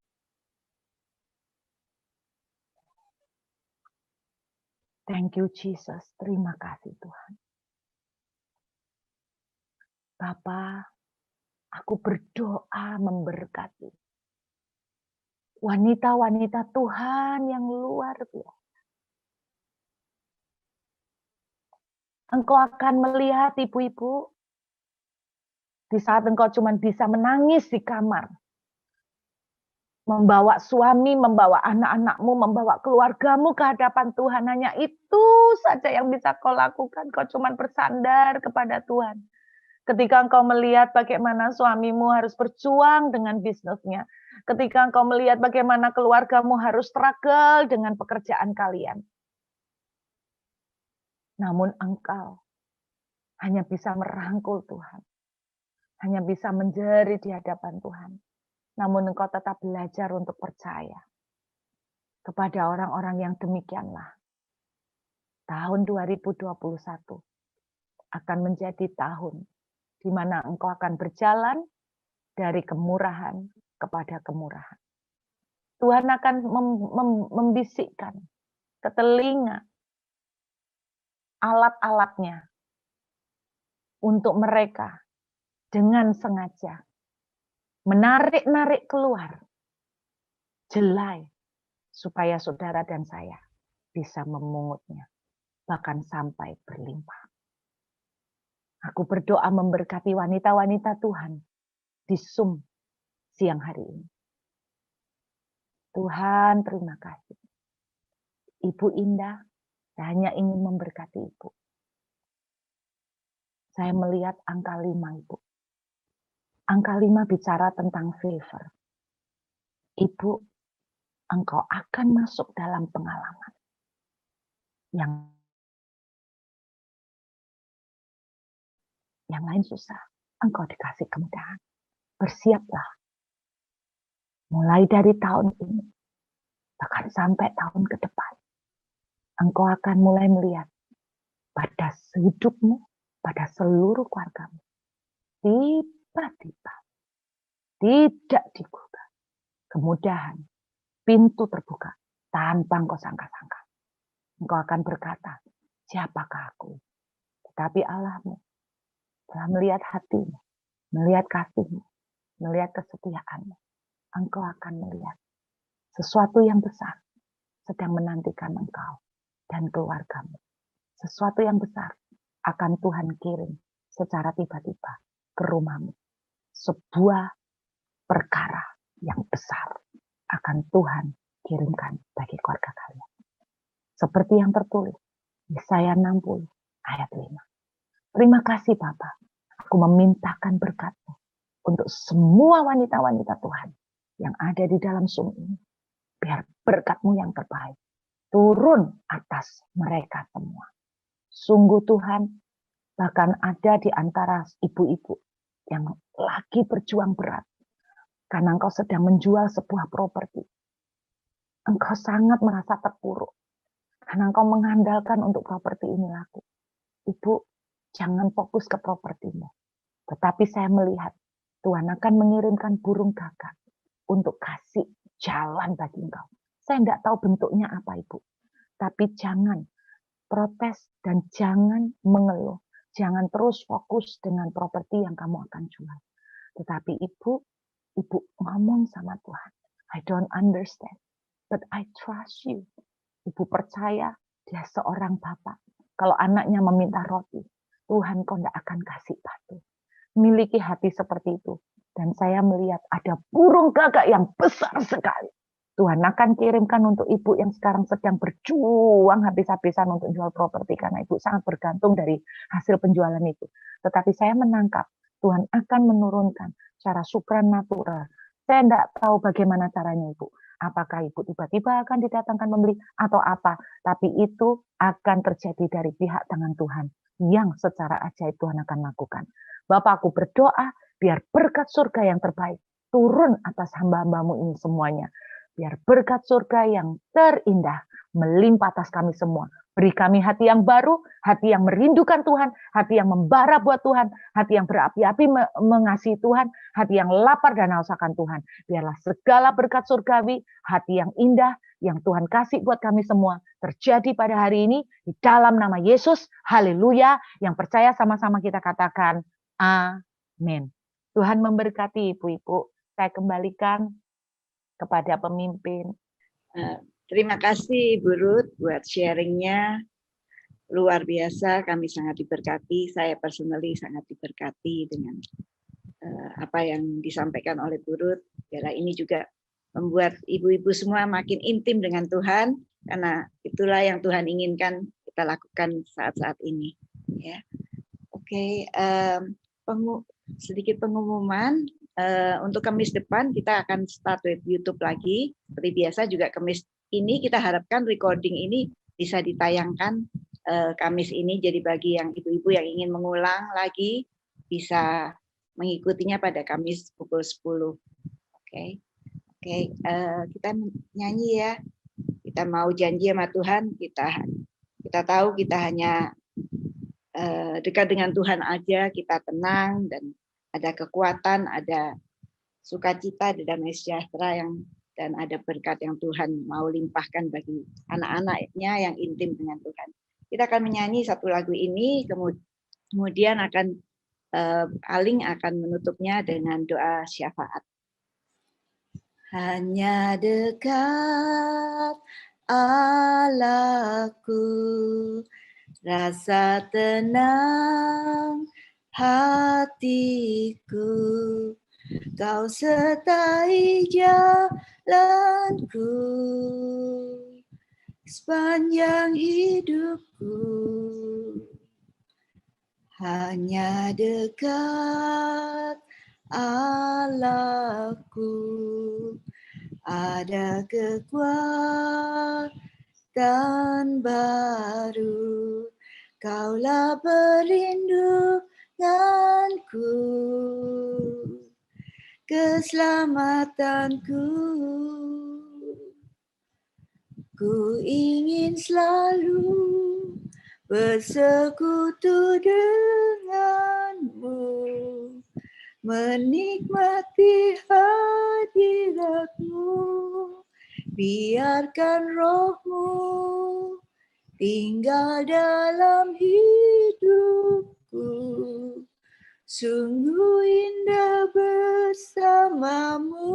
Thank you Jesus. Terima kasih Tuhan. Bapa, aku berdoa memberkati wanita-wanita Tuhan yang luar biasa. Engkau akan melihat ibu-ibu di saat engkau cuma bisa menangis di kamar. Membawa suami, membawa anak-anakmu, membawa keluargamu ke hadapan Tuhan. Hanya itu saja yang bisa kau lakukan. Kau cuma bersandar kepada Tuhan. Ketika engkau melihat bagaimana suamimu harus berjuang dengan bisnisnya. Ketika engkau melihat bagaimana keluargamu harus struggle dengan pekerjaan kalian. Namun engkau hanya bisa merangkul Tuhan. Hanya bisa menjerit di hadapan Tuhan. Namun engkau tetap belajar untuk percaya kepada orang-orang yang demikianlah. Tahun 2021 akan menjadi tahun di mana engkau akan berjalan dari kemurahan kepada kemurahan. Tuhan akan membisikkan ke telinga alat-alatnya untuk mereka dengan sengaja menarik-narik keluar jelai supaya saudara dan saya bisa memungutnya bahkan sampai berlimpah. Aku berdoa memberkati wanita-wanita Tuhan di Zoom siang hari ini. Tuhan terima kasih. Ibu Indah, saya hanya ingin memberkati Ibu. Saya melihat angka 5 Ibu. Angka 5 bicara tentang favor. Ibu, engkau akan masuk dalam pengalaman yang lain susah. Engkau dikasih kemudahan. Bersiaplah. Mulai dari tahun ini, bahkan sampai tahun ke depan. Engkau akan mulai melihat pada hidupmu, pada seluruh keluargamu. Tiba-tiba, tidak digugah, kemudahan, pintu terbuka tanpa engkau sangka-sangka. Engkau akan berkata, siapakah aku? Tetapi Allahmu telah melihat hatimu, melihat kasihmu, melihat kesetiaanmu. Engkau akan melihat sesuatu yang besar sedang menantikan engkau dan keluargamu. Sesuatu yang besar akan Tuhan kirim secara tiba-tiba ke rumahmu. Sebuah perkara yang besar akan Tuhan kirimkan bagi keluarga kalian. Seperti yang tertulis Yesaya 60 ayat 5. Terima kasih Bapa. Aku memintakan berkat-Mu untuk semua wanita-wanita Tuhan yang ada di dalam Zoom ini. Biar berkat-Mu yang terbaik turun atas mereka semua. Sungguh Tuhan, bahkan ada di antara ibu-ibu yang lagi berjuang berat. Karena engkau sedang menjual sebuah properti. Engkau sangat merasa terpuruk. Karena engkau mengandalkan untuk properti ini laku. Ibu, jangan fokus ke propertimu. Tetapi saya melihat Tuhan akan mengirimkan burung gagak untuk kasih jalan bagi engkau. Saya tidak tahu bentuknya apa Ibu. Tapi jangan protes dan jangan mengeluh. Jangan terus fokus dengan properti yang kamu akan jual. Tetapi Ibu ngomong sama Tuhan. I don't understand, but I trust you. Ibu percaya dia seorang bapak. Kalau anaknya meminta roti, Tuhan kau tidak akan kasih batu. Miliki hati seperti itu. Dan saya melihat ada burung gagak yang besar sekali. Tuhan akan kirimkan untuk ibu yang sekarang sedang berjuang habis-habisan untuk jual properti. Karena ibu sangat bergantung dari hasil penjualan itu. Tetapi saya menangkap Tuhan akan menurunkan secara supranatural. Saya tidak tahu bagaimana caranya ibu. Apakah ibu tiba-tiba akan didatangkan pembeli atau apa. Tapi itu akan terjadi dari pihak tangan Tuhan. Yang secara ajaib Tuhan akan lakukan. Bapak, aku berdoa biar berkat surga yang terbaik turun atas hamba-hambamu ini semuanya. Biar berkat surga yang terindah melimpah atas kami semua. Beri kami hati yang baru, hati yang merindukan Tuhan, hati yang membara buat Tuhan, hati yang berapi-api mengasihi Tuhan, hati yang lapar dan haus akan Tuhan. Biarlah segala berkat surgawi, hati yang indah, yang Tuhan kasih buat kami semua, terjadi pada hari ini, di dalam nama Yesus, haleluya, yang percaya sama-sama kita katakan, amin. Tuhan memberkati ibu-ibu, saya kembalikan kepada pemimpin. Terima kasih Ibu Ruth buat sharingnya. Luar biasa, kami sangat diberkati. Saya personally sangat diberkati dengan apa yang disampaikan oleh Bu Ruth. Biarlah ini juga membuat ibu-ibu semua makin intim dengan Tuhan. Karena itulah yang Tuhan inginkan kita lakukan saat-saat ini. Ya, oke. Sedikit pengumuman. Untuk Kamis depan kita akan start with YouTube lagi. Seperti biasa juga Kamis ini kita harapkan recording ini bisa ditayangkan Kamis ini. Jadi bagi yang ibu-ibu yang ingin mengulang lagi bisa mengikutinya pada Kamis pukul 10. Oke. Kita nyanyi ya. Kita mau janji sama Tuhan. Kita tahu kita hanya dekat dengan Tuhan aja. Kita tenang dan ada kekuatan, ada sukacita, ada damai sejahtera dan ada berkat yang Tuhan mau limpahkan bagi anak-anaknya yang intim dengan Tuhan. Kita akan menyanyi satu lagu ini, kemudian Aling akan menutupnya dengan doa syafaat. Hanya dekat Allahku, rasa tenang hatiku, kau sertai jalanku sepanjang hidupku. Hanya dekat Allahku ada kekuatan baru, kaulah perlindunganku, keselamatanku. Ku ingin selalu bersekutu denganmu, menikmati hadiratmu. Biarkan rohmu tinggal dalam hidupku, sungguh indah bersamamu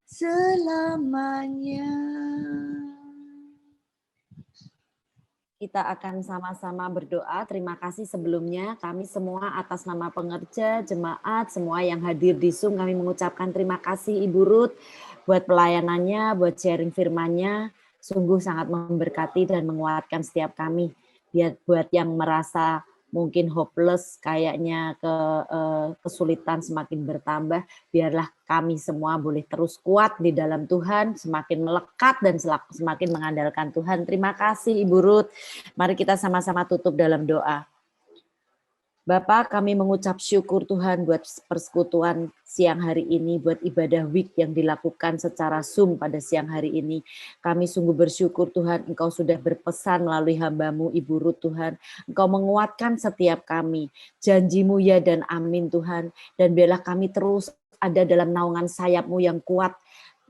selamanya. Kita akan sama-sama berdoa. Terima kasih sebelumnya kami semua atas nama pengerja, jemaat, semua yang hadir di Zoom, kami mengucapkan terima kasih Ibu Ruth buat pelayanannya, buat sharing firman-Nya. Sungguh sangat memberkati dan menguatkan setiap kami. Buat yang merasa mungkin hopeless, kayaknya kesulitan semakin bertambah, biarlah kami semua boleh terus kuat di dalam Tuhan, semakin melekat dan semakin mengandalkan Tuhan. Terima kasih Ibu Ruth. Mari kita sama-sama tutup dalam doa. Bapa, kami mengucap syukur Tuhan buat persekutuan siang hari ini, buat ibadah week yang dilakukan secara Zoom pada siang hari ini. Kami sungguh bersyukur Tuhan, Engkau sudah berpesan melalui hamba-Mu Ibu Ruth Tuhan. Engkau menguatkan setiap kami. Janji-Mu ya dan amin Tuhan. Dan biarlah kami terus ada dalam naungan sayap-Mu yang kuat.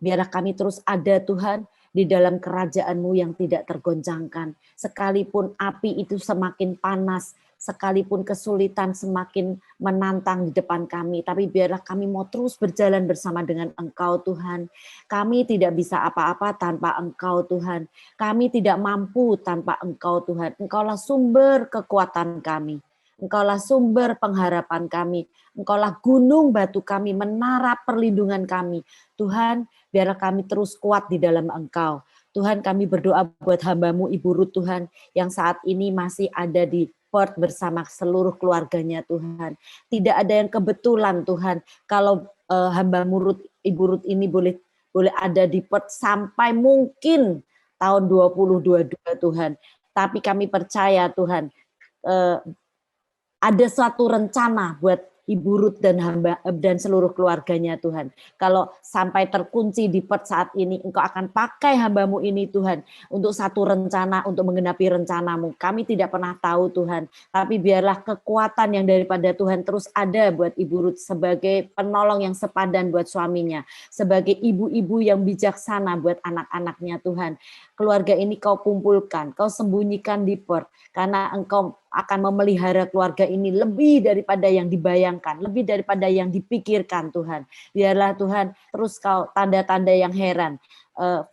Biarlah kami terus ada Tuhan di dalam kerajaan-Mu yang tidak tergoncangkan. Sekalipun api itu semakin panas, sekalipun kesulitan semakin menantang di depan kami, tapi biarlah kami mau terus berjalan bersama dengan Engkau Tuhan. Kami tidak bisa apa-apa tanpa Engkau Tuhan. Kami tidak mampu tanpa Engkau Tuhan. Engkaulah sumber kekuatan kami. Engkaulah sumber pengharapan kami. Engkaulah gunung batu kami, menara perlindungan kami. Tuhan, biarlah kami terus kuat di dalam Engkau. Tuhan, kami berdoa buat hamba-Mu Ibu Ruth Tuhan, yang saat ini masih ada di Perth bersama seluruh keluarganya Tuhan. Tidak ada yang kebetulan Tuhan, kalau hamba-Mu Ruth, Ibu Ruth ini boleh ada di Perth sampai mungkin tahun 2022 Tuhan. Tapi kami percaya Tuhan, ada suatu rencana buat Ibu Ruth dan hamba dan seluruh keluarganya Tuhan. Kalau sampai terkunci di Perth saat ini, Engkau akan pakai hamba-Mu ini Tuhan untuk satu rencana, untuk menggenapi rencana-Mu. Kami tidak pernah tahu Tuhan, tapi biarlah kekuatan yang daripada Tuhan terus ada buat Ibu Ruth sebagai penolong yang sepadan buat suaminya, sebagai ibu-ibu yang bijaksana buat anak-anaknya Tuhan. Keluarga ini Kau kumpulkan, Kau sembunyikan di Perth, karena Engkau akan memelihara keluarga ini lebih daripada yang dibayangkan, lebih daripada yang dipikirkan Tuhan. Biarlah Tuhan terus Kau tanda-tanda yang heran,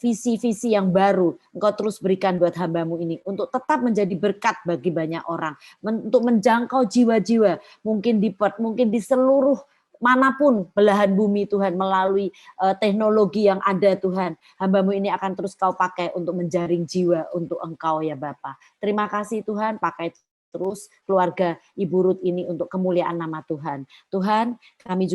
visi-visi yang baru Engkau terus berikan buat hamba-Mu ini untuk tetap menjadi berkat bagi banyak orang, untuk menjangkau jiwa-jiwa mungkin di Perth, mungkin di seluruh manapun belahan bumi Tuhan, melalui teknologi yang ada Tuhan. Hamba-Mu ini akan terus Kau pakai untuk menjaring jiwa untuk Engkau ya Bapa. Terima kasih Tuhan, pakai terus keluarga Ibu Ruth ini untuk kemuliaan nama Tuhan. Tuhan, kami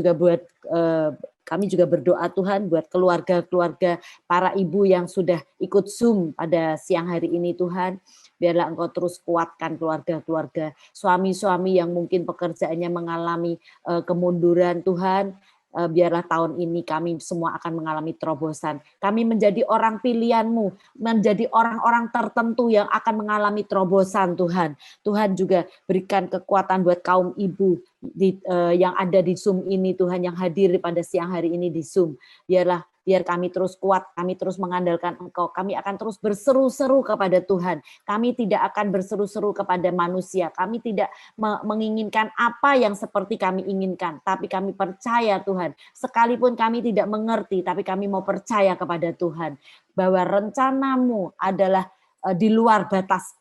juga berdoa Tuhan buat keluarga-keluarga para ibu yang sudah ikut Zoom pada siang hari ini Tuhan. Biarlah Engkau terus kuatkan keluarga-keluarga, suami-suami yang mungkin pekerjaannya mengalami kemunduran Tuhan. Biarlah tahun ini kami semua akan mengalami terobosan. Kami menjadi orang pilihan-Mu, menjadi orang-orang tertentu yang akan mengalami terobosan Tuhan. Tuhan juga berikan kekuatan buat kaum ibu yang ada di Zoom ini Tuhan, yang hadir pada siang hari ini di Zoom. Biar kami terus kuat, kami terus mengandalkan Engkau. Kami akan terus berseru-seru kepada Tuhan. Kami tidak akan berseru-seru kepada manusia. Kami tidak menginginkan apa yang seperti kami inginkan. Tapi kami percaya Tuhan. Sekalipun kami tidak mengerti, tapi kami mau percaya kepada Tuhan. Bahwa rencana-Mu adalah di luar batas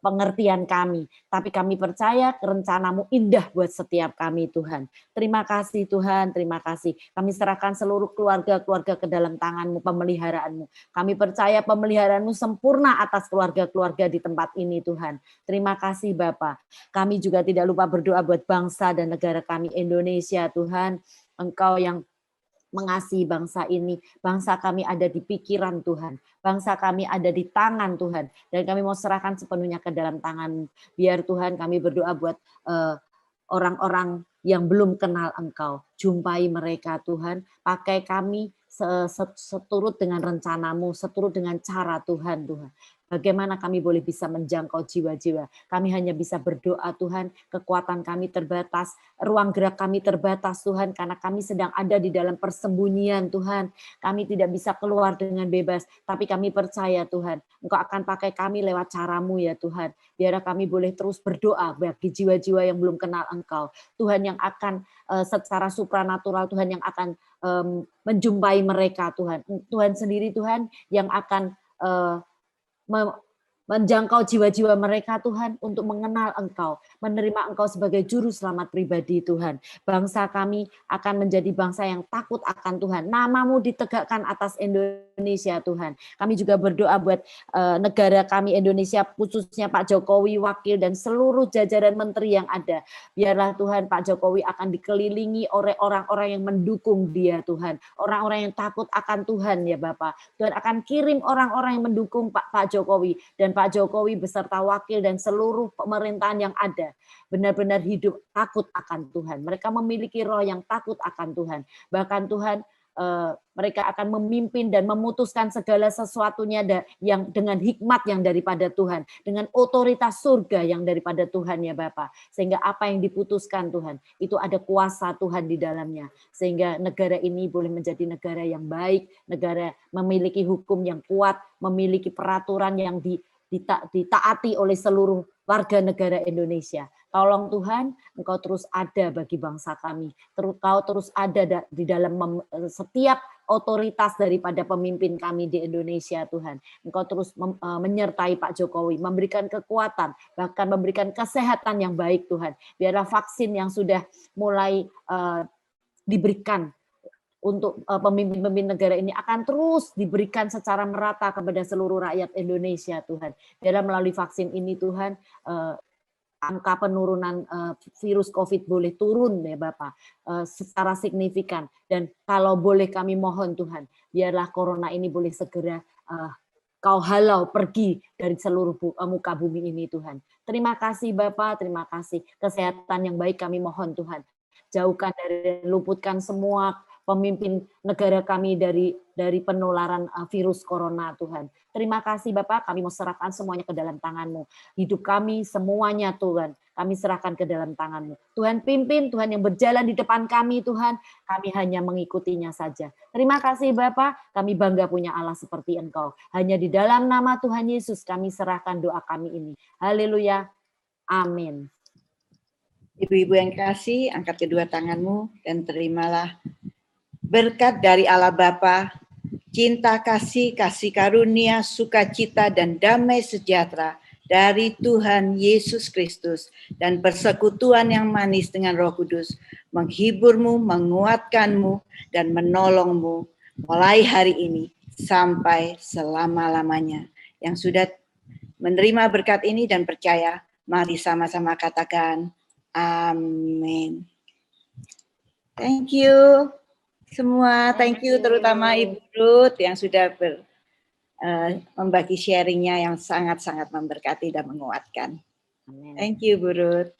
pengertian kami, tapi kami percaya rencana-Mu indah buat setiap kami Tuhan. Terima kasih Tuhan, terima kasih. Kami serahkan seluruh keluarga-keluarga ke dalam tangan-Mu, pemeliharaan-Mu. Kami percaya pemeliharaan-Mu sempurna atas keluarga-keluarga di tempat ini Tuhan. Terima kasih Bapa. Kami juga tidak lupa berdoa buat bangsa dan negara kami Indonesia Tuhan. Engkau yang mengasihi bangsa ini. Bangsa kami ada di pikiran Tuhan. Bangsa kami ada di tangan Tuhan. Dan kami mau serahkan sepenuhnya ke dalam tangan. Biar Tuhan, kami berdoa buat orang-orang yang belum kenal Engkau. Jumpai mereka Tuhan. Pakai kami seturut dengan rencana-Mu, seturut dengan cara Tuhan. bagaimana kami boleh bisa menjangkau jiwa-jiwa. Kami hanya bisa berdoa Tuhan, kekuatan kami terbatas, ruang gerak kami terbatas Tuhan, karena kami sedang ada di dalam persembunyian Tuhan. Kami tidak bisa keluar dengan bebas, tapi kami percaya Tuhan, Engkau akan pakai kami lewat cara-Mu ya Tuhan. Biar kami boleh terus berdoa bagi jiwa-jiwa yang belum kenal Engkau. Tuhan yang akan secara supranatural, Tuhan yang akan menjumpai mereka Tuhan. Tuhan sendiri Tuhan yang akan menjangkau jiwa-jiwa mereka Tuhan untuk mengenal Engkau, menerima Engkau sebagai juru selamat pribadi Tuhan. Bangsa kami akan menjadi bangsa yang takut akan Tuhan. Nama-Mu ditegakkan atas Indonesia Tuhan. Kami juga berdoa buat negara kami Indonesia, khususnya Pak Jokowi, wakil dan seluruh jajaran menteri yang ada. Biarlah Tuhan Pak Jokowi akan dikelilingi oleh orang-orang yang mendukung dia Tuhan. Orang-orang yang takut akan Tuhan ya Bapak. Tuhan akan kirim orang-orang yang mendukung Pak Jokowi, dan Pak Jokowi beserta wakil dan seluruh pemerintahan yang ada benar-benar hidup takut akan Tuhan. Mereka memiliki roh yang takut akan Tuhan. Bahkan Tuhan, mereka akan memimpin dan memutuskan segala sesuatunya yang dengan hikmat yang daripada Tuhan, dengan otoritas surga yang daripada Tuhan ya Bapa. Sehingga apa yang diputuskan Tuhan, itu ada kuasa Tuhan di dalamnya. Sehingga negara ini boleh menjadi negara yang baik, negara memiliki hukum yang kuat, memiliki peraturan yang ditaati oleh seluruh warga negara Indonesia. Tolong Tuhan, Engkau terus ada bagi bangsa kami. Engkau terus ada di dalam setiap otoritas daripada pemimpin kami di Indonesia Tuhan. Engkau terus menyertai Pak Jokowi, memberikan kekuatan, bahkan memberikan kesehatan yang baik Tuhan. Biarlah vaksin yang sudah mulai diberikan untuk pemimpin-pemimpin negara ini akan terus diberikan secara merata kepada seluruh rakyat Indonesia Tuhan. Biarlah melalui vaksin ini Tuhan, angka penurunan virus COVID boleh turun ya Bapak secara signifikan. Dan kalau boleh kami mohon Tuhan, biarlah corona ini boleh segera Kau halau pergi dari seluruh muka bumi ini Tuhan. Terima kasih Bapak, terima kasih. Kesehatan yang baik kami mohon Tuhan. Jauhkan dari, luputkan semua pemimpin negara kami dari penularan virus corona Tuhan. Terima kasih Bapak, kami mau serahkan semuanya ke dalam tangan-Mu. Hidup kami semuanya Tuhan, kami serahkan ke dalam tangan-Mu. Tuhan pimpin, Tuhan yang berjalan di depan kami Tuhan, kami hanya mengikutinya saja. Terima kasih Bapak, kami bangga punya Allah seperti Engkau. Hanya di dalam nama Tuhan Yesus kami serahkan doa kami ini. Haleluya, amin. Ibu-ibu yang kasih, angkat kedua tanganmu dan terimalah berkat dari Allah Bapa, cinta kasih, kasih karunia, sukacita dan damai sejahtera dari Tuhan Yesus Kristus dan persekutuan yang manis dengan Roh Kudus menghiburmu, menguatkanmu dan menolongmu mulai hari ini sampai selama-lamanya. Yang sudah menerima berkat ini dan percaya, mari sama-sama katakan amin. Thank you semua, thank you terutama Ibu Ruth yang sudah membagi sharingnya yang sangat-sangat memberkati dan menguatkan. Thank you Bu Ruth.